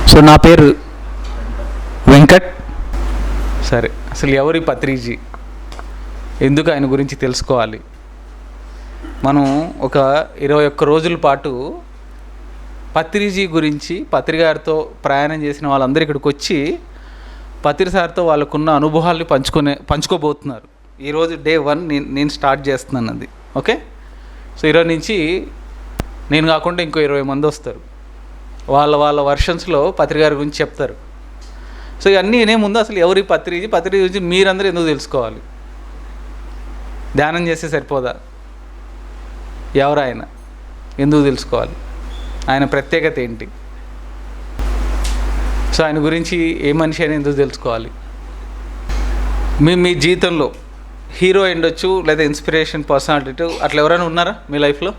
So నా పేరు వెంకట్. సరే, అసలు ఎవరి పత్రిజీ, ఎందుకు ఆయన గురించి తెలుసుకోవాలి? మనం ఒక 21 రోజుల పాటు పత్రిజీ గురించి, పత్రి గారితో ప్రయాణం చేసిన వాళ్ళందరూ ఇక్కడికి వచ్చి పత్రి సార్తో వాళ్ళకున్న అనుభవాల్ని పంచుకోబోతున్నారు. ఈరోజు డే 1 నేను స్టార్ట్ చేస్తున్నాను అది. ఓకే, సో ఈరోజు నుంచి నేను కాకుండా ఇంకో 20 మంది వస్తారు. వాళ్ళ వర్షన్స్లో పత్రి గారి గురించి చెప్తారు. సో ఇవన్నీ ఏముందో, అసలు ఎవరి పత్రిజీ గురించి మీరందరూ ఎందుకు తెలుసుకోవాలి? ధ్యానం చేస్తే సరిపోదా? ఎవరు ఆయన, ఎందుకు తెలుసుకోవాలి, ఆయన ప్రత్యేకత ఏంటి? సో ఆయన గురించి ఏ మనిషి అని ఎందుకు తెలుసుకోవాలి? మీ జీవితంలో హీరో ఉండొచ్చు, లేదా ఇన్స్పిరేషన్ పర్సనాలిటీ అట్లా ఎవరైనా ఉన్నారా మీ లైఫ్లో?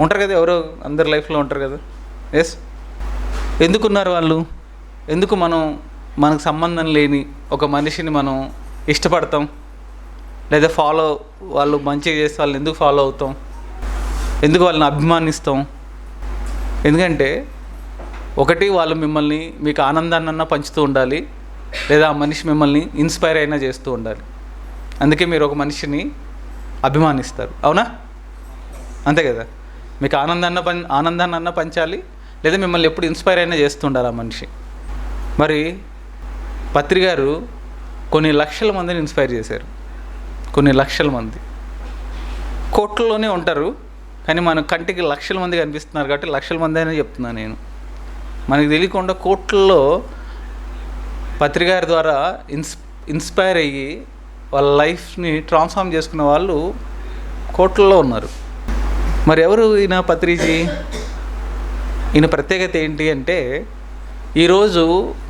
ఉంటారు కదా, ఎవరో అందరి లైఫ్లో ఉంటారు కదా. ఎస్, ఎందుకున్నారు వాళ్ళు? ఎందుకు మనకు సంబంధం లేని ఒక మనిషిని మనం ఇష్టపడతాం, లేదా వాళ్ళు మంచిగా చేస్తే వాళ్ళని ఎందుకు ఫాలో అవుతాం, ఎందుకు వాళ్ళని అభిమానిస్తాం? ఎందుకంటే ఒకటి, వాళ్ళు మీకు ఆనందాన్నన్నా పంచుతూ ఉండాలి, లేదా ఆ మనిషి మిమ్మల్ని ఇన్స్పైర్ అయినా చేస్తూ ఉండాలి. అందుకే మీరు ఒక మనిషిని అభిమానిస్తారు, అవునా? అంతే కదా, మీకు ఆనందాన్నన్నా పంచాలి, లేదా మిమ్మల్ని ఎప్పుడు ఇన్స్పైర్ అయినా చేస్తుండాలి ఆ మనిషి. మరి పత్రి గారు కొన్ని లక్షల మందిని ఇన్స్పైర్ చేశారు. కొన్ని లక్షల మంది, కోట్లలోనే ఉంటారు, కానీ మన కంటికి లక్షల మంది కనిపిస్తున్నారు కాబట్టి లక్షల మంది అనే చెప్తున్నాను నేను. మనకి తెలియకుండా కోట్లలో పత్రి గారి ద్వారా ఇన్స్పైర్ అయ్యి వాళ్ళ లైఫ్ని ట్రాన్స్ఫార్మ్ చేసుకున్న వాళ్ళు కోట్లలో ఉన్నారు. మరి ఎవరు ఈయన పత్రిజీ? ఈయన ప్రత్యేకత ఏంటి అంటే, ఈరోజు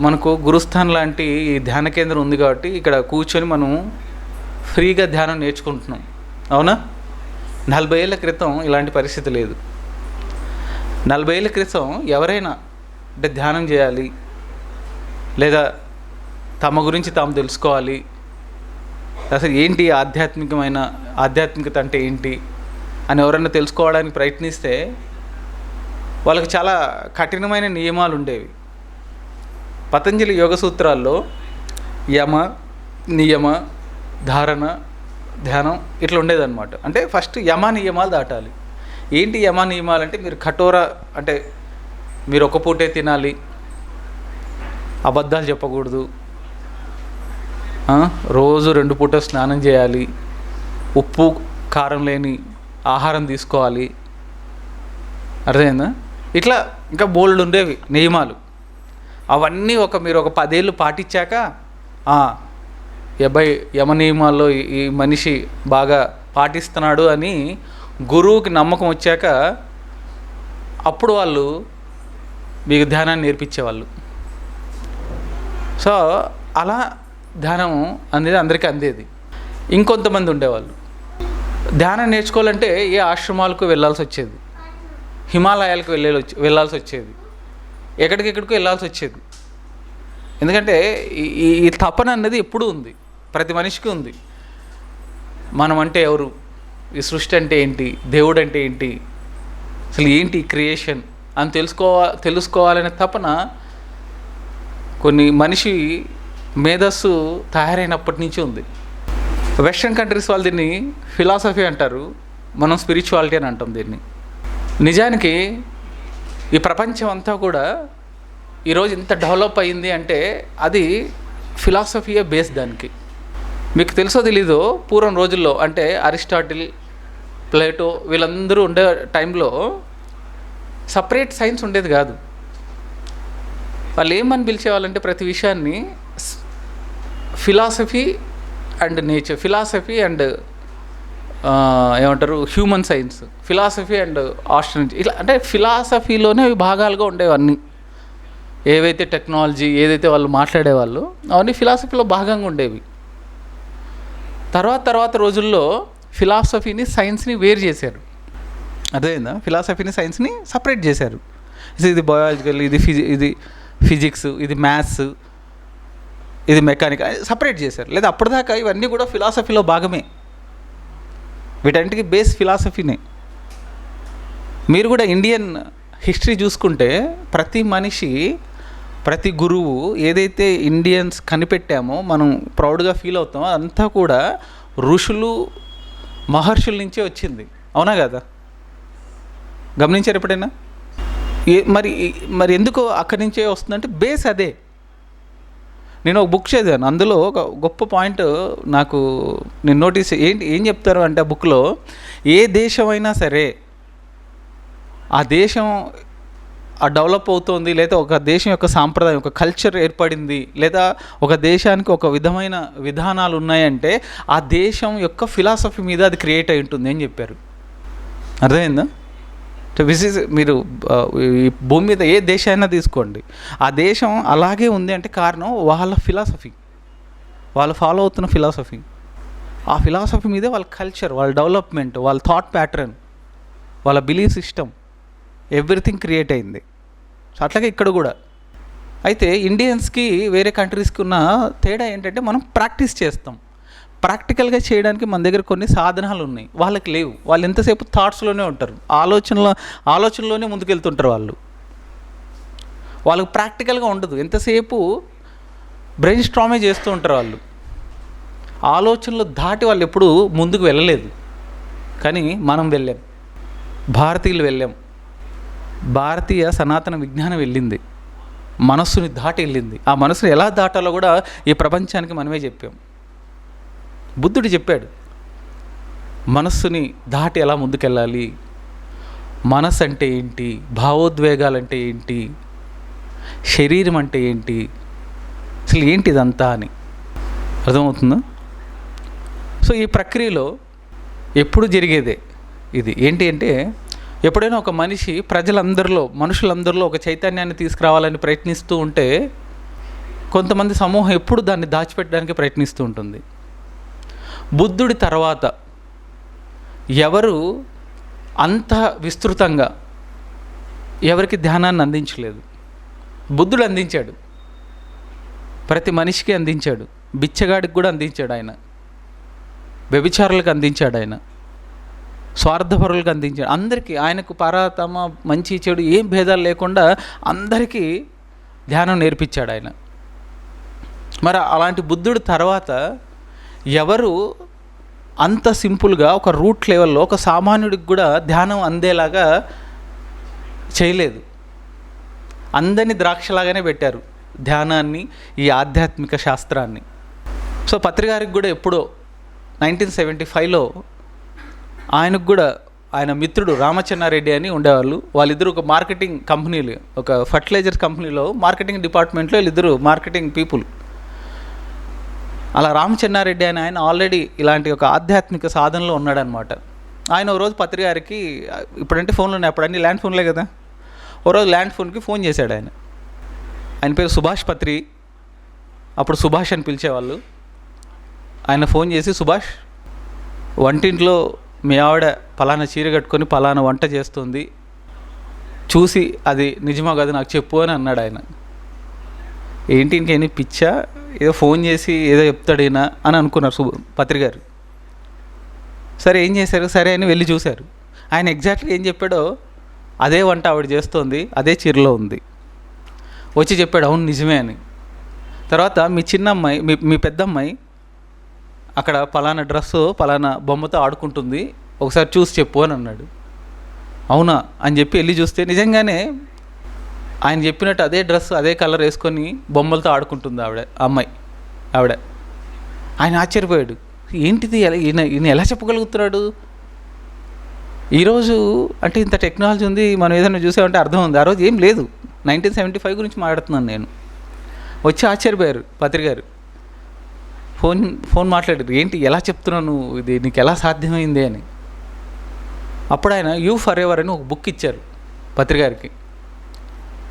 మనకు గురుస్థాన్ లాంటి ఈ ధ్యాన కేంద్రం ఉంది కాబట్టి ఇక్కడ కూర్చొని మనం ఫ్రీగా ధ్యానం నేర్చుకుంటున్నాం, అవునా? 40 ఏళ్ళ క్రితం ఇలాంటి పరిస్థితి లేదు. 40 ఏళ్ళ క్రితం ఎవరైనా అంటే ధ్యానం చేయాలి, లేదా తమ గురించి తాము తెలుసుకోవాలి, అసలు ఏంటి ఆధ్యాత్మికత అంటే ఏంటి అని ఎవరైనా తెలుసుకోవడానికి ప్రయత్నిస్తే వాళ్ళకి చాలా కఠినమైన నియమాలు ఉండేవి. పతంజలి యోగ సూత్రాల్లో యమ, నియమ, ధారణ, ధ్యానం ఇట్లా ఉండేదన్నమాట. అంటే ఫస్ట్ యమ నియమాలు దాటాలి. ఏంటి యమ నియమాలు అంటే, అంటే మీరు ఒక పూటే తినాలి, అబద్ధాలు చెప్పకూడదు, రోజు 2 పూటలు స్నానం చేయాలి, ఉప్పు కారం లేని ఆహారం తీసుకోవాలి. అర్థమైందా? ఇట్లా ఇంకా బోల్డ్ ఉండేవి నియమాలు. అవన్నీ మీరు ఒక 10 ఏళ్ళు పాటించాక యమ నియమాల్లో ఈ మనిషి బాగా పాటిస్తున్నాడు అని గురువుకి నమ్మకం వచ్చాక అప్పుడు వాళ్ళు మీకు ధ్యానాన్ని నేర్పించేవాళ్ళు. సో అలా ధ్యానం అనేది అందరికీ అందేది. ఇంకొంతమంది ఉండేవాళ్ళు ధ్యానం నేర్చుకోవాలంటే ఏ ఆశ్రమాలకు వెళ్ళాల్సి వచ్చేది, హిమాలయాలకు వెళ్ళాల్సి వచ్చేది, ఎక్కడికెక్కడికో వెళ్ళాల్సి వచ్చేది. ఎందుకంటే ఈ తపన అన్నది ఎప్పుడూ ఉంది, ప్రతి మనిషికి ఉంది. మనం అంటే ఎవరు, ఈ సృష్టి అంటే ఏంటి, దేవుడు అంటే ఏంటి, అసలు ఏంటి క్రియేషన్ అని తెలుసుకోవాలనే తపన కొన్ని మనిషి మేధస్సు తయారైనప్పటి నుంచి ఉంది. వెస్ట్రన్ కంట్రీస్ వాళ్ళు దీన్ని ఫిలాసఫీ అంటారు, మనం స్పిరిచువాలిటీ అని అంటాం దీన్ని. నిజానికి ఈ ప్రపంచం అంతా కూడా ఈరోజు ఇంత డెవలప్ అయ్యింది అంటే అది ఫిలాసఫీయే బేస్ దానికి. మీకు తెలుసో తెలీదో, పూర్వం రోజుల్లో అంటే అరిస్టాటిల్, ప్లేటో వీళ్ళందరూ ఉండే టైంలో సపరేట్ సైన్స్ ఉండేది కాదు. వాళ్ళు ఏమని పిలిచేవాళ్ళంటే ప్రతి విషయాన్ని philosophy and nature, philosophy and ఏమంటారు human science, philosophy and astronomy, ఇట్లా అంటే ఫిలాసఫీలోనే భాగాలుగా ఉండేవన్నీ. ఏవైతే టెక్నాలజీ ఏదైతే వాళ్ళు మాట్లాడేవాళ్ళు అవన్నీ ఫిలాసఫీలో భాగంగా ఉండేవి. తర్వాత రోజుల్లో ఫిలాసఫీని సైన్స్ని వేరు చేశారు. అదేందా, ఫిలాసఫీని సైన్స్ని సపరేట్ చేశారు. ఇది బయాలజికల్, ఇది ఫిజిక్స్, ఇది మ్యాథ్స్, ఇది మెకానికల్ సపరేట్ చేశారు. లేదా అప్పటిదాకా ఇవన్నీ కూడా ఫిలాసఫీలో భాగమే. వీటన్నిటికీ బేస్ ఫిలాసఫీనే. మీరు కూడా ఇండియన్ హిస్టరీ చూసుకుంటే ప్రతి మనిషి ప్రతి గురువు ఏదైతే ఇండియన్స్ కనిపెట్టామో మనం ప్రౌడ్గా ఫీల్ అవుతామో అదంతా కూడా ఋషులు మహర్షుల నుంచే వచ్చింది. అవునా కదా? గమనించారు ఎప్పుడైనా? మరి ఎందుకు అక్కడి నుంచే వస్తుందంటే బేస్ అదే. నేను ఒక బుక్ చదివాను, అందులో ఒక గొప్ప పాయింట్ నాకు నేను నోటీస్ ఏం చెప్తారు అంటే ఆ బుక్లో, ఏ దేశమైనా సరే ఆ దేశం డెవలప్ అవుతుంది, లేదా ఒక దేశం యొక్క సాంప్రదాయం, ఒక కల్చర్ ఏర్పడింది, లేదా ఒక దేశానికి ఒక విధమైన విధానాలు ఉన్నాయంటే ఆ దేశం యొక్క ఫిలాసఫీ మీద అది క్రియేట్ అయి ఉంటుంది అని చెప్పారు. అర్థమైందా? మీరు ఈ భూమి మీద ఏ దేశమైనా తీసుకోండి, ఆ దేశం అలాగే ఉంది అంటే కారణం వాళ్ళ ఫిలాసఫీ, వాళ్ళు ఫాలో అవుతున్న ఫిలాసఫీ. ఆ ఫిలాసఫీ మీదే వాళ్ళ కల్చర్, వాళ్ళ డెవలప్మెంట్, వాళ్ళ థాట్ ప్యాటర్న్, వాళ్ళ బిలీఫ్ సిస్టమ్, ఎవ్రీథింగ్ క్రియేట్ అయింది. సో అట్లాగే ఇక్కడ కూడా. అయితే ఇండియన్స్కి వేరే కంట్రీస్కి ఉన్న తేడా ఏంటంటే మనం ప్రాక్టీస్ చేస్తాం. ప్రాక్టికల్గా చేయడానికి మన దగ్గర కొన్ని సాధనాలు ఉన్నాయి, వాళ్ళకి లేవు. వాళ్ళు ఎంతసేపు థాట్స్లోనే ఉంటారు, ఆలోచనలోనే ముందుకెళ్తుంటారు. వాళ్ళకి ప్రాక్టికల్గా ఉండదు, ఎంతసేపు బ్రెయిన్ స్ట్రామే చేస్తూ ఉంటారు. వాళ్ళు ఆలోచనలు దాటి వాళ్ళు ఎప్పుడూ ముందుకు వెళ్ళలేదు. కానీ మనం వెళ్ళాం, భారతీయులు వెళ్ళాం. భారతీయ సనాతన విజ్ఞానం వెళ్ళింది, మనస్సుని దాటి వెళ్ళింది. ఆ మనస్సుని ఎలా దాటాలో కూడా ఈ ప్రపంచానికి మనమే చెప్పాం. బుద్ధుడు చెప్పాడు, మనస్సుని దాటి ఎలా ముందుకెళ్ళాలి, మనస్సు అంటే ఏంటి, భావోద్వేగాలు అంటే ఏంటి, శరీరం అంటే ఏంటి, అసలు ఏంటి ఇదంతా అని అర్థమవుతుందా? సో ఈ ప్రక్రియలో ఎప్పుడు జరిగేదే ఇది. ఏంటి అంటే, ఎప్పుడైనా ఒక మనిషి మనుషులందరిలో ఒక చైతన్యాన్ని తీసుకురావాలని ప్రయత్నిస్తూ ఉంటే కొంతమంది సమూహం ఎప్పుడు దాన్ని దాచిపెట్టడానికి ప్రయత్నిస్తూ ఉంటుంది. బుద్ధుడి తర్వాత ఎవరు అంత విస్తృతంగా ఎవరికి ధ్యానాన్ని అందించలేదు. బుద్ధుడు అందించాడు, ప్రతి మనిషికి అందించాడు, బిచ్చగాడికి కూడా అందించాడు ఆయన, వ్యభిచారులకు అందించాడు ఆయన, స్వార్థపరులకు అందించాడు, అందరికీ. ఆయనకు పరాతమ మంచి చెడు ఏం భేదాలు లేకుండా అందరికీ ధ్యానం నేర్పించాడు ఆయన. మరి అలాంటి బుద్ధుడి తర్వాత ఎవరు అంత సింపుల్గా ఒక రూట్ లెవెల్లో ఒక సామాన్యుడికి కూడా ధ్యానం అందేలాగా చేయలేదు. అందరినీ ద్రాక్షలాగానే పెట్టారు ధ్యానాన్ని, ఈ ఆధ్యాత్మిక శాస్త్రాన్ని. సో పత్రిగారికి కూడా ఎప్పుడో 1975లో ఆయనకు కూడా ఆయన మిత్రుడు రామచన్నారెడ్డి అని ఉండేవాళ్ళు. వాళ్ళిద్దరూ ఒక మార్కెటింగ్ కంపెనీలు, ఒక ఫర్టిలైజర్స్ కంపెనీలో మార్కెటింగ్ డిపార్ట్మెంట్లో వీళ్ళిద్దరు మార్కెటింగ్ పీపుల్. అలా రామచన్నారెడ్డి అని ఆయన ఆల్రెడీ ఇలాంటి ఒక ఆధ్యాత్మిక సాధనలో ఉన్నాడనమాట. ఆయన ఓ రోజు పత్రిగారికి, ఇప్పుడంటే ఫోన్లు ఉన్నాయి, అప్పుడన్నీ ల్యాండ్ ఫోన్లే కదా, ఓ రోజు ల్యాండ్ ఫోన్కి ఫోన్ చేశాడు ఆయన. ఆయన పేరు సుభాష్ పత్రి, అప్పుడు సుభాష్ అని పిలిచేవాళ్ళు. ఆయన ఫోన్ చేసి, సుభాష్, వంటింట్లో మీ ఆవిడ పలానా చీర కట్టుకొని పలానా వంట చేస్తుంది, చూసి అది నిజమా కదా నాకు చెప్పు అని అన్నాడు ఆయన. ఏంటి ఇంకేంటి పిచ్చా, ఏదో ఫోన్ చేసి ఏదో చెప్తాడైనా అని అనుకున్నారు పత్రిగారు. సరే ఏం చేశారు, సరే అని వెళ్ళి చూశారు. ఆయన ఎగ్జాక్ట్గా ఏం చెప్పాడో అదే వంట ఆవిడ చేస్తోంది, అదే చీరలో ఉంది. వచ్చి చెప్పాడు, అవును నిజమే అని. తర్వాత మీ చిన్నమ్మాయి, మీ పెద్దమ్మాయి అక్కడ పలానా డ్రెస్సు పలానా బొమ్మతో ఆడుకుంటుంది, ఒకసారి చూసి చెప్పు అని అన్నాడు. అవునా అని చెప్పి వెళ్ళి చూస్తే నిజంగానే ఆయన చెప్పినట్టు అదే డ్రెస్ అదే కలర్ వేసుకొని బొమ్మలతో ఆడుకుంటుంది ఆవిడ. ఆయన ఆశ్చర్యపోయాడు, ఏంటిది, ఈయన ఎలా చెప్పగలుగుతున్నాడు? ఈరోజు అంటే ఇంత టెక్నాలజీ ఉంది, మనం ఏదైనా చూసామంటే అర్థం ఉంది. ఆ రోజు ఏం లేదు, 1975 గురించి మాట్లాడుతున్నాను నేను. వచ్చి ఆశ్చర్యపోయారు పత్రిగారు. ఫోన్ మాట్లాడారు, ఏంటి ఎలా చెప్తున్నాను, ఇది నీకు ఎలా సాధ్యమైంది అని. అప్పుడు ఆయన యూ ఫర్ ఎవర్ అని ఒక బుక్ ఇచ్చారు పత్రిగారికి.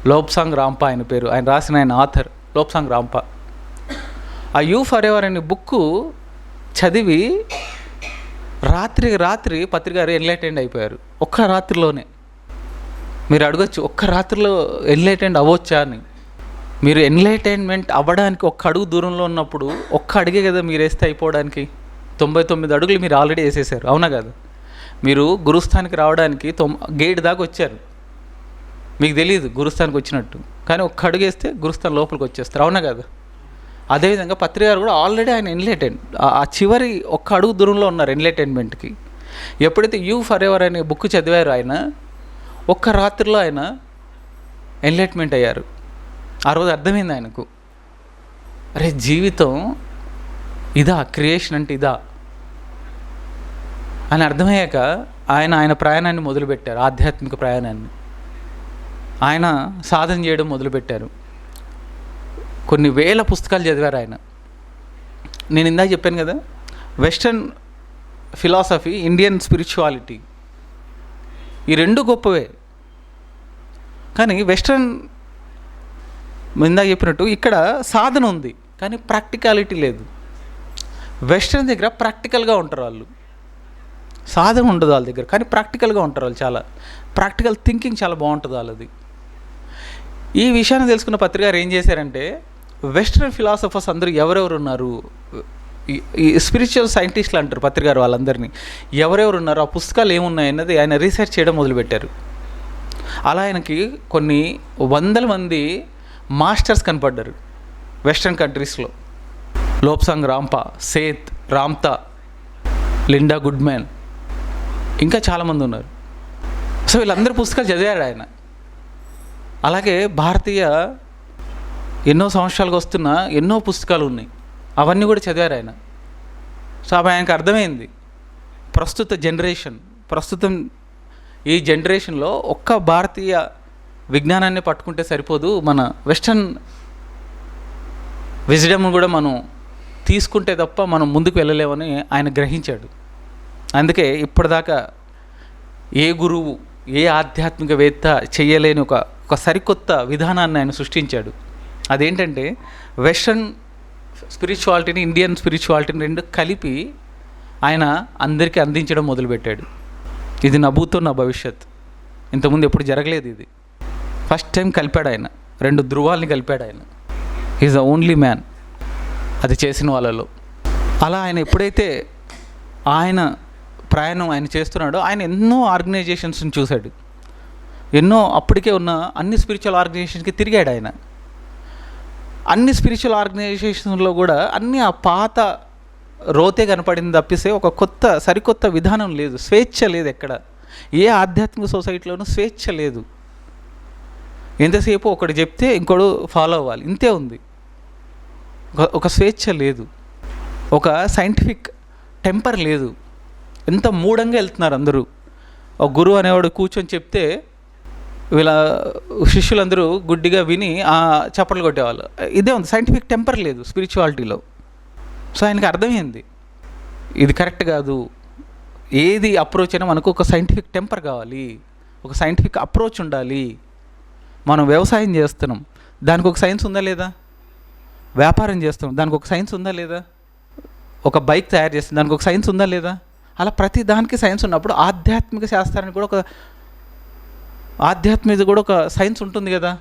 లోబ్సాంగ్ రాంపా ఆయన పేరు, ఆయన రాసిన ఆయన ఆథర్ లోబ్సాంగ్ రాంపా. ఆ యూ ఫర్ ఎవర్ అనే బుక్కు చదివి రాత్రి పత్రిగారు ఎన్లైటెండ్ అయిపోయారు. ఒక్క రాత్రిలోనే. మీరు అడగచ్చు, ఒక్క రాత్రిలో ఎన్లైటెండ్ అవ్వచ్చా అని. మీరు ఎన్లైటైన్మెంట్ అవ్వడానికి ఒక్క అడుగు దూరంలో ఉన్నప్పుడు ఒక్క అడిగే కదా మీరు వేస్తే అయిపోవడానికి. 99 అడుగులు మీరు ఆల్రెడీ వేసేసారు, అవునా కదా? మీరు గురుస్థానికి రావడానికి గేట్ దాకా వచ్చారు. మీకు తెలియదు గురుస్థానికి వచ్చినట్టు, కానీ ఒక్క అడుగు వేస్తే గురుస్థాన్ లోపలికి వచ్చేస్తారు, అవునా కదా? అదేవిధంగా పత్రి గారు కూడా ఆల్రెడీ ఆయన ఎన్లైటెండ్, ఆ చివరి ఒక్క అడుగు దూరంలో ఉన్నారు ఎన్లైటైన్మెంట్కి. ఎప్పుడైతే యూ ఫర్ ఎవర్ అనే బుక్ చదివారో ఆయన, ఒక్క రాత్రిలో ఆయన ఎన్లైట్మెంట్ అయ్యారు. ఆ రోజు అర్థమైంది ఆయనకు, అరే జీవితం ఇదా, క్రియేషన్ అంటే ఇదా అని అర్థమయ్యాక ఆయన ప్రయాణాన్ని మొదలుపెట్టారు, ఆధ్యాత్మిక ప్రయాణాన్ని. ఆయన సాధన చేయడం మొదలుపెట్టారు. కొన్ని వేల పుస్తకాలు చదివారు ఆయన. నేను ఇందాక చెప్పాను కదా, వెస్టర్న్ ఫిలాసఫీ, ఇండియన్ స్పిరిచువాలిటీ, ఈ రెండు గొప్పవే. కానీ వెస్టర్న్ ఇందాక చెప్పినట్టు ఇక్కడ సాధన ఉంది, కానీ ప్రాక్టికాలిటీ లేదు. వెస్టర్న్ దగ్గర ప్రాక్టికల్గా ఉంటారు వాళ్ళు, సాధన ఉండదు వాళ్ళ దగ్గర, కానీ ప్రాక్టికల్గా ఉంటారు వాళ్ళు. చాలా ప్రాక్టికల్ థింకింగ్ చాలా బాగుంటుంది వాళ్ళది. ఈ విషయాన్ని తెలుసుకున్న పత్రిక గారు ఏం చేశారంటే, వెస్టర్న్ ఫిలాసఫర్స్ అందరూ ఎవరెవరు ఉన్నారు, ఈ స్పిరిచువల్ సైంటిస్టులు అంటారు పత్రిక గారు వాళ్ళందరినీ, ఎవరెవరు ఉన్నారు, ఆ పుస్తకాలు ఏమున్నాయి అన్నది ఆయన రీసెర్చ్ చేయడం మొదలుపెట్టారు. అలా ఆయనకి కొన్ని వందల మంది మాస్టర్స్ కనపడ్డారు వెస్టర్న్ కంట్రీస్లో. Lobsang Rampa, Seth Ramtha, Linda Goodman, ఇంకా చాలామంది ఉన్నారు. సో వీళ్ళందరూ పుస్తకాలు చదివారు ఆయన. అలాగే భారతీయ ఎన్నో సంవత్సరాలకు వస్తున్న ఎన్నో పుస్తకాలు ఉన్నాయి, అవన్నీ కూడా చదివారు ఆయన. సో అవి ఆయనకు అర్థమైంది, ప్రస్తుతం ఈ జనరేషన్లో ఒక్క భారతీయ విజ్ఞానాన్ని పట్టుకుంటే సరిపోదు, మన వెస్టర్న్ విజ్డమ్ కూడా మనం తీసుకుంటే తప్ప మనం ముందుకు వెళ్ళలేమని ఆయన గ్రహించాడు. అందుకే ఇప్పటిదాకా ఏ గురువు, ఏ ఆధ్యాత్మికవేత్త చేయలేని ఒక సరికొత్త విధానాన్ని ఆయన సృష్టించాడు. అదేంటంటే వెస్టర్న్ స్పిరిచువాలిటీని, ఇండియన్ స్పిరిచువాలిటీని రెండు కలిపి ఆయన అందరికీ అందించడం మొదలుపెట్టాడు. ఇది నా భూతో నా భవిష్యత్, ఇంతకుముందు ఎప్పుడు జరగలేదు ఇది. ఫస్ట్ టైం కలిపాడు ఆయన, రెండు ధృవాల్ని కలిపాడు ఆయన. ఈజ్ ద ఓన్లీ మ్యాన్ అది చేసిన వాళ్ళలో. అలా ఆయన ఎప్పుడైతే ఆయన ప్రయాణం ఆయన చేస్తున్నాడో, ఆయన ఎన్నో ఆర్గనైజేషన్స్ని చూశాడు, ఎన్నో అప్పటికే ఉన్న అన్ని స్పిరిచువల్ ఆర్గనైజేషన్స్కి తిరిగాడు ఆయన. అన్ని స్పిరిచువల్ ఆర్గనైజేషన్స్లో కూడా అన్నీ ఆ పాత రోతే కనపడింది తప్పిస్తే ఒక సరికొత్త విధానం లేదు, స్వేచ్ఛ లేదు. ఎక్కడ ఏ ఆధ్యాత్మిక సొసైటీలోనూ స్వేచ్ఛ లేదు. ఎంతసేపు ఒకటి చెప్తే ఇంకోడు ఫాలో అవ్వాలి, ఇంతే ఉంది. ఒక స్వేచ్ఛ లేదు, ఒక సైంటిఫిక్ టెంపర్ లేదు. ఎంత మూఢంగా వెళ్తున్నారు అందరూ. ఒక గురువు అనేవాడు కూర్చొని చెప్తే వీళ్ళ శిష్యులందరూ గుడ్డిగా విని చప్పట్లు కొట్టేవాళ్ళు. ఇదే ఉంది, సైంటిఫిక్ టెంపర్ లేదు స్పిరిచువాలిటీలో. సో ఆయనకి అర్థమైంది ఇది కరెక్ట్ కాదు. ఏది అప్రోచ్ అయినా మనకు ఒక సైంటిఫిక్ టెంపర్ కావాలి, ఒక సైంటిఫిక్ అప్రోచ్ ఉండాలి. మనం వ్యవసాయం చేస్తున్నాం, దానికి ఒక సైన్స్ ఉందా లేదా? వ్యాపారం చేస్తున్నాం, దానికి ఒక సైన్స్ ఉందా లేదా? ఒక బైక్ తయారు చేస్తున్నాం, దానికి ఒక సైన్స్ ఉందా లేదా? అలా ప్రతి దానికి సైన్స్ ఉన్నప్పుడు ఆధ్యాత్మిక శాస్త్రానికి కూడా ఒక సైన్స్ ఉంటుంది కదా.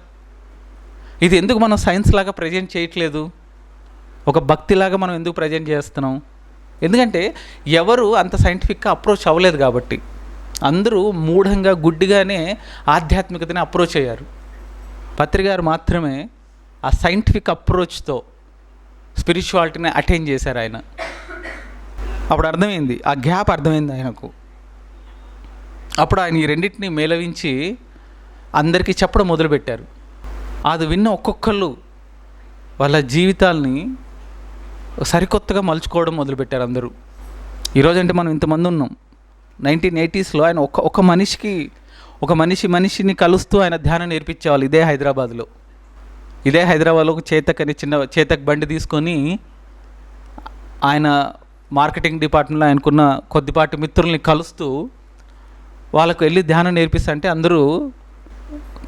ఇది ఎందుకు మనం సైన్స్ లాగా ప్రజెంట్ చేయట్లేదు, ఒక భక్తిలాగా మనం ఎందుకు ప్రజెంట్ చేస్తున్నాం? ఎందుకంటే ఎవరు అంత సైంటిఫిక్గా అప్రోచ్ అవ్వలేదు కాబట్టి. అందరూ మూఢంగా గుడ్డిగానే ఆధ్యాత్మికతని అప్రోచ్ అయ్యారు. పత్రిక గారు మాత్రమే ఆ సైంటిఫిక్ అప్రోచ్తో స్పిరిచువాలిటీని అటైన్ చేశారు ఆయన. అప్పుడు అర్థమైంది, ఆ గ్యాప్ అర్థమైంది ఆయనకు. అప్పుడు ఆయన ఈ రెండింటిని మేళవించి అందరికీ చెప్పడం మొదలుపెట్టారు. అది విన్న ఒక్కొక్కళ్ళు వాళ్ళ జీవితాల్ని సరికొత్తగా మలుచుకోవడం మొదలుపెట్టారు అందరూ. ఈరోజంటే మనం ఇంతమంది ఉన్నాం. 1980sలో ఆయన ఒక మనిషిని కలుస్తూ ఆయన ధ్యానం నేర్పించేవాళ్ళు. ఇదే హైదరాబాద్లో ఒక చేతక్ బండి తీసుకొని ఆయన మార్కెటింగ్ డిపార్ట్మెంట్లో ఆయనకున్న కొద్దిపాటి మిత్రుల్ని కలుస్తూ వాళ్ళకు వెళ్ళి ధ్యానం నేర్పిస్తుంటే అందరూ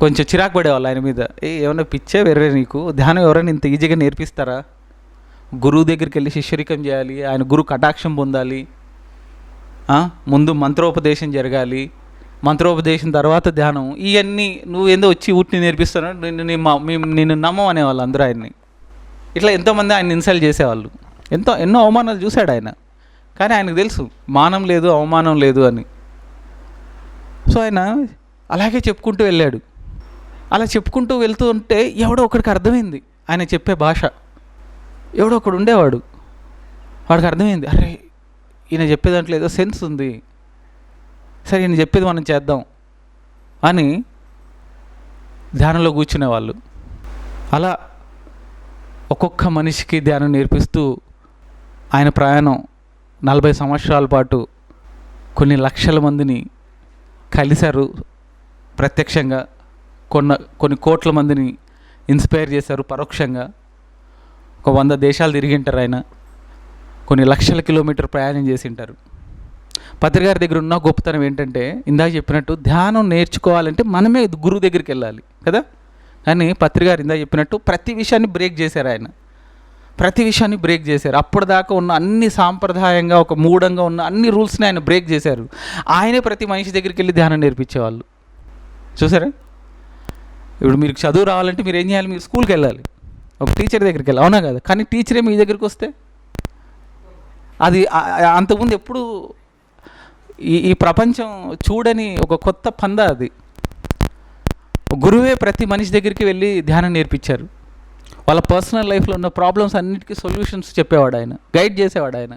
కొంచెం చిరాకు పడేవాళ్ళు ఆయన మీద. ఏమన్నా పిచ్చే వేరే నీకు, ధ్యానం ఎవరైనా ఇంత ఈజీగా నేర్పిస్తారా? గురువు దగ్గరికి వెళ్ళి శిష్యరికం చేయాలి, ఆయన గురు కటాక్షం పొందాలి, ముందు మంత్రోపదేశం జరగాలి, మంత్రోపదేశం తర్వాత ధ్యానం. ఇవన్నీ నువ్వేందో వచ్చి ఊటిని నేర్పిస్తాను, నిన్ను నమ్మం అనేవాళ్ళు అందరూ ఆయన్ని. ఇట్లా ఎంతోమంది ఆయన ఇన్సల్ట్ చేసేవాళ్ళు. ఎన్నో అవమానాలు చూశాడు ఆయన. కానీ ఆయనకు తెలుసు మానం లేదు, అవమానం లేదు అని. సో ఆయన అలాగే చెప్పుకుంటూ వెళ్ళాడు. అలా చెప్పుకుంటూ వెళ్తూ ఉంటే ఎవడో ఒకడికి అర్థమైంది ఆయన చెప్పే భాష. ఎవడో ఒకడు ఉండేవాడు, వాడికి అర్థమైంది, అరే ఈయన చెప్పే దాంట్లో ఏదో సెన్స్ ఉంది, సరే ఈయన చెప్పేది మనం చేద్దాం అని ధ్యానంలో కూర్చునేవాళ్ళు. అలా ఒక్కొక్క మనిషికి ధ్యానం నేర్పిస్తూ ఆయన ప్రయాణం 40 సంవత్సరాల పాటు కొన్ని లక్షల మందిని కలిశారు ప్రత్యక్షంగా, కొన్ని కోట్ల మందిని ఇన్స్పైర్ చేశారు పరోక్షంగా. ఒక 100 దేశాలు తిరిగింటారు ఆయన, కొన్ని లక్షల కిలోమీటర్ ప్రయాణం చేసి ఉంటారు. పత్రి గారి దగ్గర ఉన్న గొప్పతనం ఏంటంటే, ఇందాక చెప్పినట్టు ధ్యానం నేర్చుకోవాలంటే మనమే గురువు దగ్గరికి వెళ్ళాలి కదా. కానీ పత్రి గారు ఇందాక చెప్పినట్టు ప్రతి విషయాన్ని బ్రేక్ చేశారు ఆయన, ప్రతి విషయాన్ని బ్రేక్ చేశారు. అప్పటిదాకా ఉన్న అన్ని సాంప్రదాయంగా ఒక మూఢంగా ఉన్న అన్ని రూల్స్ని ఆయన బ్రేక్ చేశారు. ఆయనే ప్రతి మనిషి దగ్గరికి వెళ్ళి ధ్యానం నేర్పించేవాళ్ళు. చూసారా? ఇప్పుడు మీరు చదువు రావాలంటే మీరు ఏం చేయాలి? మీరు స్కూల్కి వెళ్ళాలి, ఒక టీచర్ దగ్గరికి వెళ్ళాలి, అవునా కదా. కానీ టీచరే మీ దగ్గరికి వస్తే అది అంతకుముందు ఎప్పుడు ఈ ప్రపంచం చూడని ఒక కొత్త పంద అది. గురువే ప్రతి మనిషి దగ్గరికి వెళ్ళి ధ్యానం నేర్పించారు. వాళ్ళ పర్సనల్ లైఫ్లో ఉన్న ప్రాబ్లమ్స్ అన్నిటికీ సొల్యూషన్స్ చెప్పేవాడు ఆయన, గైడ్ చేసేవాడు ఆయన.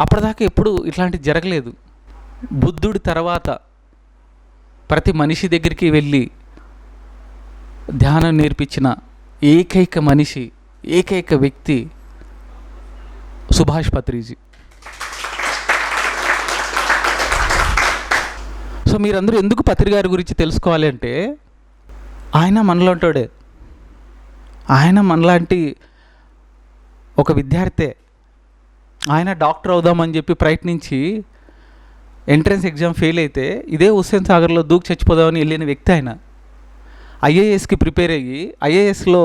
అప్పటిదాకా ఎప్పుడు ఇట్లాంటిది జరగలేదు. బుద్ధుడి తర్వాత ప్రతి మనిషి దగ్గరికి వెళ్ళి ధ్యానం నేర్పించిన ఏకైక మనిషి, ఏకైక వ్యక్తి సుభాష్ పత్రిజీ. సో మీరందరూ ఎందుకు పత్రి గారి గురించి తెలుసుకోవాలి అంటే, ఆయన మనలాంటోడే, ఆయన మనలాంటి ఒక విద్యార్థే. ఆయన డాక్టర్ అవుదామని చెప్పి ప్రయత్నించి ఎంట్రన్స్ ఎగ్జామ్ ఫెయిల్ అయితే ఇదే హుస్సేన్ సాగర్లో దూకి చచ్చిపోదామని వెళ్ళిన వ్యక్తి ఆయన. ఐఏఎస్కి ప్రిపేర్ అయ్యి ఐఏఎస్లో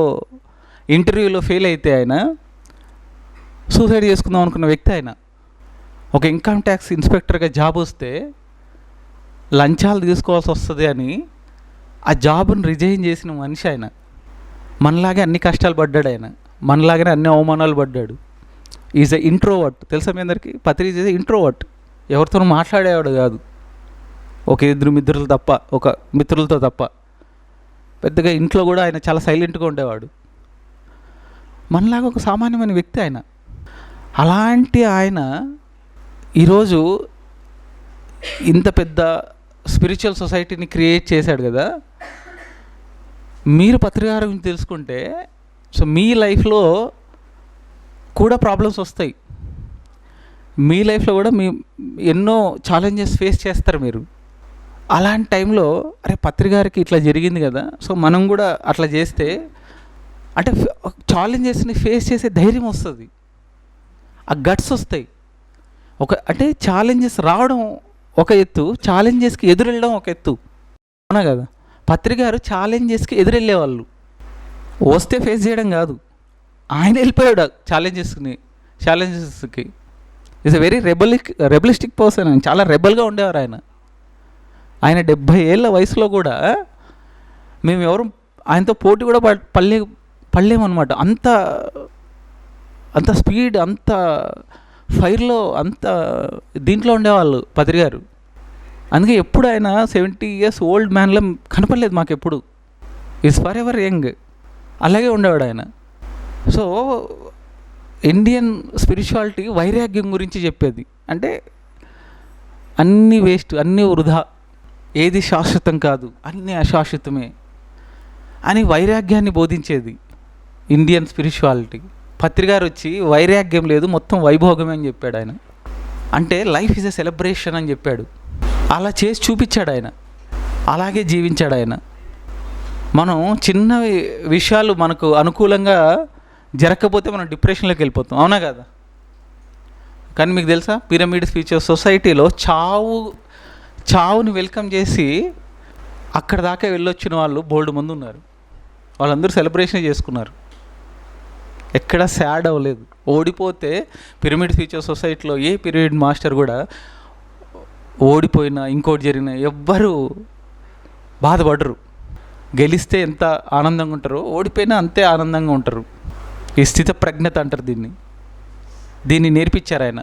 ఇంటర్వ్యూలో ఫెయిల్ అయితే ఆయన సూసైడ్ చేసుకుందాం అనుకున్న వ్యక్తి ఆయన. ఒక ఇన్కమ్ ట్యాక్స్ ఇన్స్పెక్టర్గా జాబ్ వస్తే లంచాలు తీసుకోవాల్సి వస్తుంది అని ఆ జాబ్ని రిజైన్ చేసిన మనిషి ఆయన. మనలాగే అన్ని కష్టాలు పడ్డాడు ఆయన, మనలాగానే అన్ని అవమానాలు పడ్డాడు. Is a introvert. తెలుసా మీ అందరికీ? Patriji is a introvert. ఎవరితోనూ మాట్లాడేవాడు కాదు, ఒక 2 మిత్రులతో తప్ప. పెద్దగా ఇంట్లో కూడా ఆయన చాలా సైలెంట్గా ఉండేవాడు. మనలాగా ఒక సామాన్యమైన వ్యక్తి ఆయన. అలాంటి ఆయన ఈరోజు ఇంత పెద్ద స్పిరిచువల్ సొసైటీని క్రియేట్ చేశాడు కదా. మీరు పత్రికార గురించి తెలుసుకుంటే సో మీ లైఫ్లో కూడా ప్రాబ్లమ్స్ వస్తాయి, మీ లైఫ్లో కూడా ఎన్నో ఛాలెంజెస్ ఫేస్ చేస్తారు మీరు. అలాంటి టైంలో అరే పత్రికారికి ఇట్లా జరిగింది కదా, సో మనం కూడా అట్లా చేస్తే అంటే ఛాలెంజెస్ని ఫేస్ చేసే ధైర్యం వస్తుంది, ఆ గట్స్ వస్తాయి. అంటే ఛాలెంజెస్ రావడం ఒక ఎత్తు, ఛాలెంజెస్కి ఎదురెళ్ళడం ఒక ఎత్తు, అవునా కదా. పత్రికారు ఛాలెంజెస్కి ఎదురెళ్ళేవాళ్ళు, వస్తే ఫేస్ చేయడం కాదు. ఆయన వెళ్ళిపోయాడు ఛాలెంజెస్కి. Is a very rebellistic person. ఆయన చాలా రెబల్గా ఉండేవారు ఆయన. 70 ఏళ్ళ వయసులో కూడా మేము ఎవరు ఆయనతో పోటీ కూడా పడలేమన్నమాట. అంత స్పీడ్, అంత ఫైర్లో, అంత దీంట్లో ఉండేవాళ్ళు పత్రి గారు. అందుకే ఎప్పుడు ఆయన 70 years ఓల్డ్ మ్యాన్లో కనపడలేదు మాకు ఎప్పుడు. ఈజ్ ఫర్ ఎవర్ యంగ్, అలాగే ఉండేవాడు ఆయన. సో ఇండియన్ స్పిరిచువాలిటీ వైరాగ్యం గురించి చెప్పేది. అంటే అన్నీ వేస్ట్, అన్నీ వృధా, ఏది శాశ్వతం కాదు, అన్నీ అశాశ్వతమే అని వైరాగ్యాన్ని బోధించేది ఇండియన్ స్పిరిచువాలిటీ. పత్రికారు వచ్చి వైరాగ్యం లేదు, మొత్తం వైభోగమే అని చెప్పాడు ఆయన. అంటే లైఫ్ ఈజ్ ఎ సెలబ్రేషన్ అని చెప్పాడు. అలా చేసి చూపించాడు ఆయన, అలాగే జీవించాడు ఆయన. మనం చిన్న విషయాలు మనకు అనుకూలంగా జరగకపోతే మనం డిప్రెషన్లోకి వెళ్ళిపోతాం, అవునా కదా. కానీ మీకు తెలుసా, పిరమిడ్ ఫ్యూచర్ సొసైటీలో చావుని వెల్కమ్ చేసి అక్కడ దాకా వెళ్ళొచ్చిన వాళ్ళు బోల్డ్ మంది ఉన్నారు. వాళ్ళందరూ సెలబ్రేషన్ చేసుకున్నారు, ఎక్కడ సాడ్ అవ్వలేదు. ఓడిపోతే పిరమిడ్ ఫ్యూచర్ సొసైటీలో ఏ పిరమిడ్ మాస్టర్ కూడా ఓడిపోయినా ఇంకోటి జరిగినా ఎవ్వరూ బాధపడరు. గెలిస్తే ఎంత ఆనందంగా ఉంటారో ఓడిపోయినా అంతే ఆనందంగా ఉంటారు. ఈ స్థిత ప్రజ్ఞత అంటారు దీన్ని నేర్పించారు ఆయన.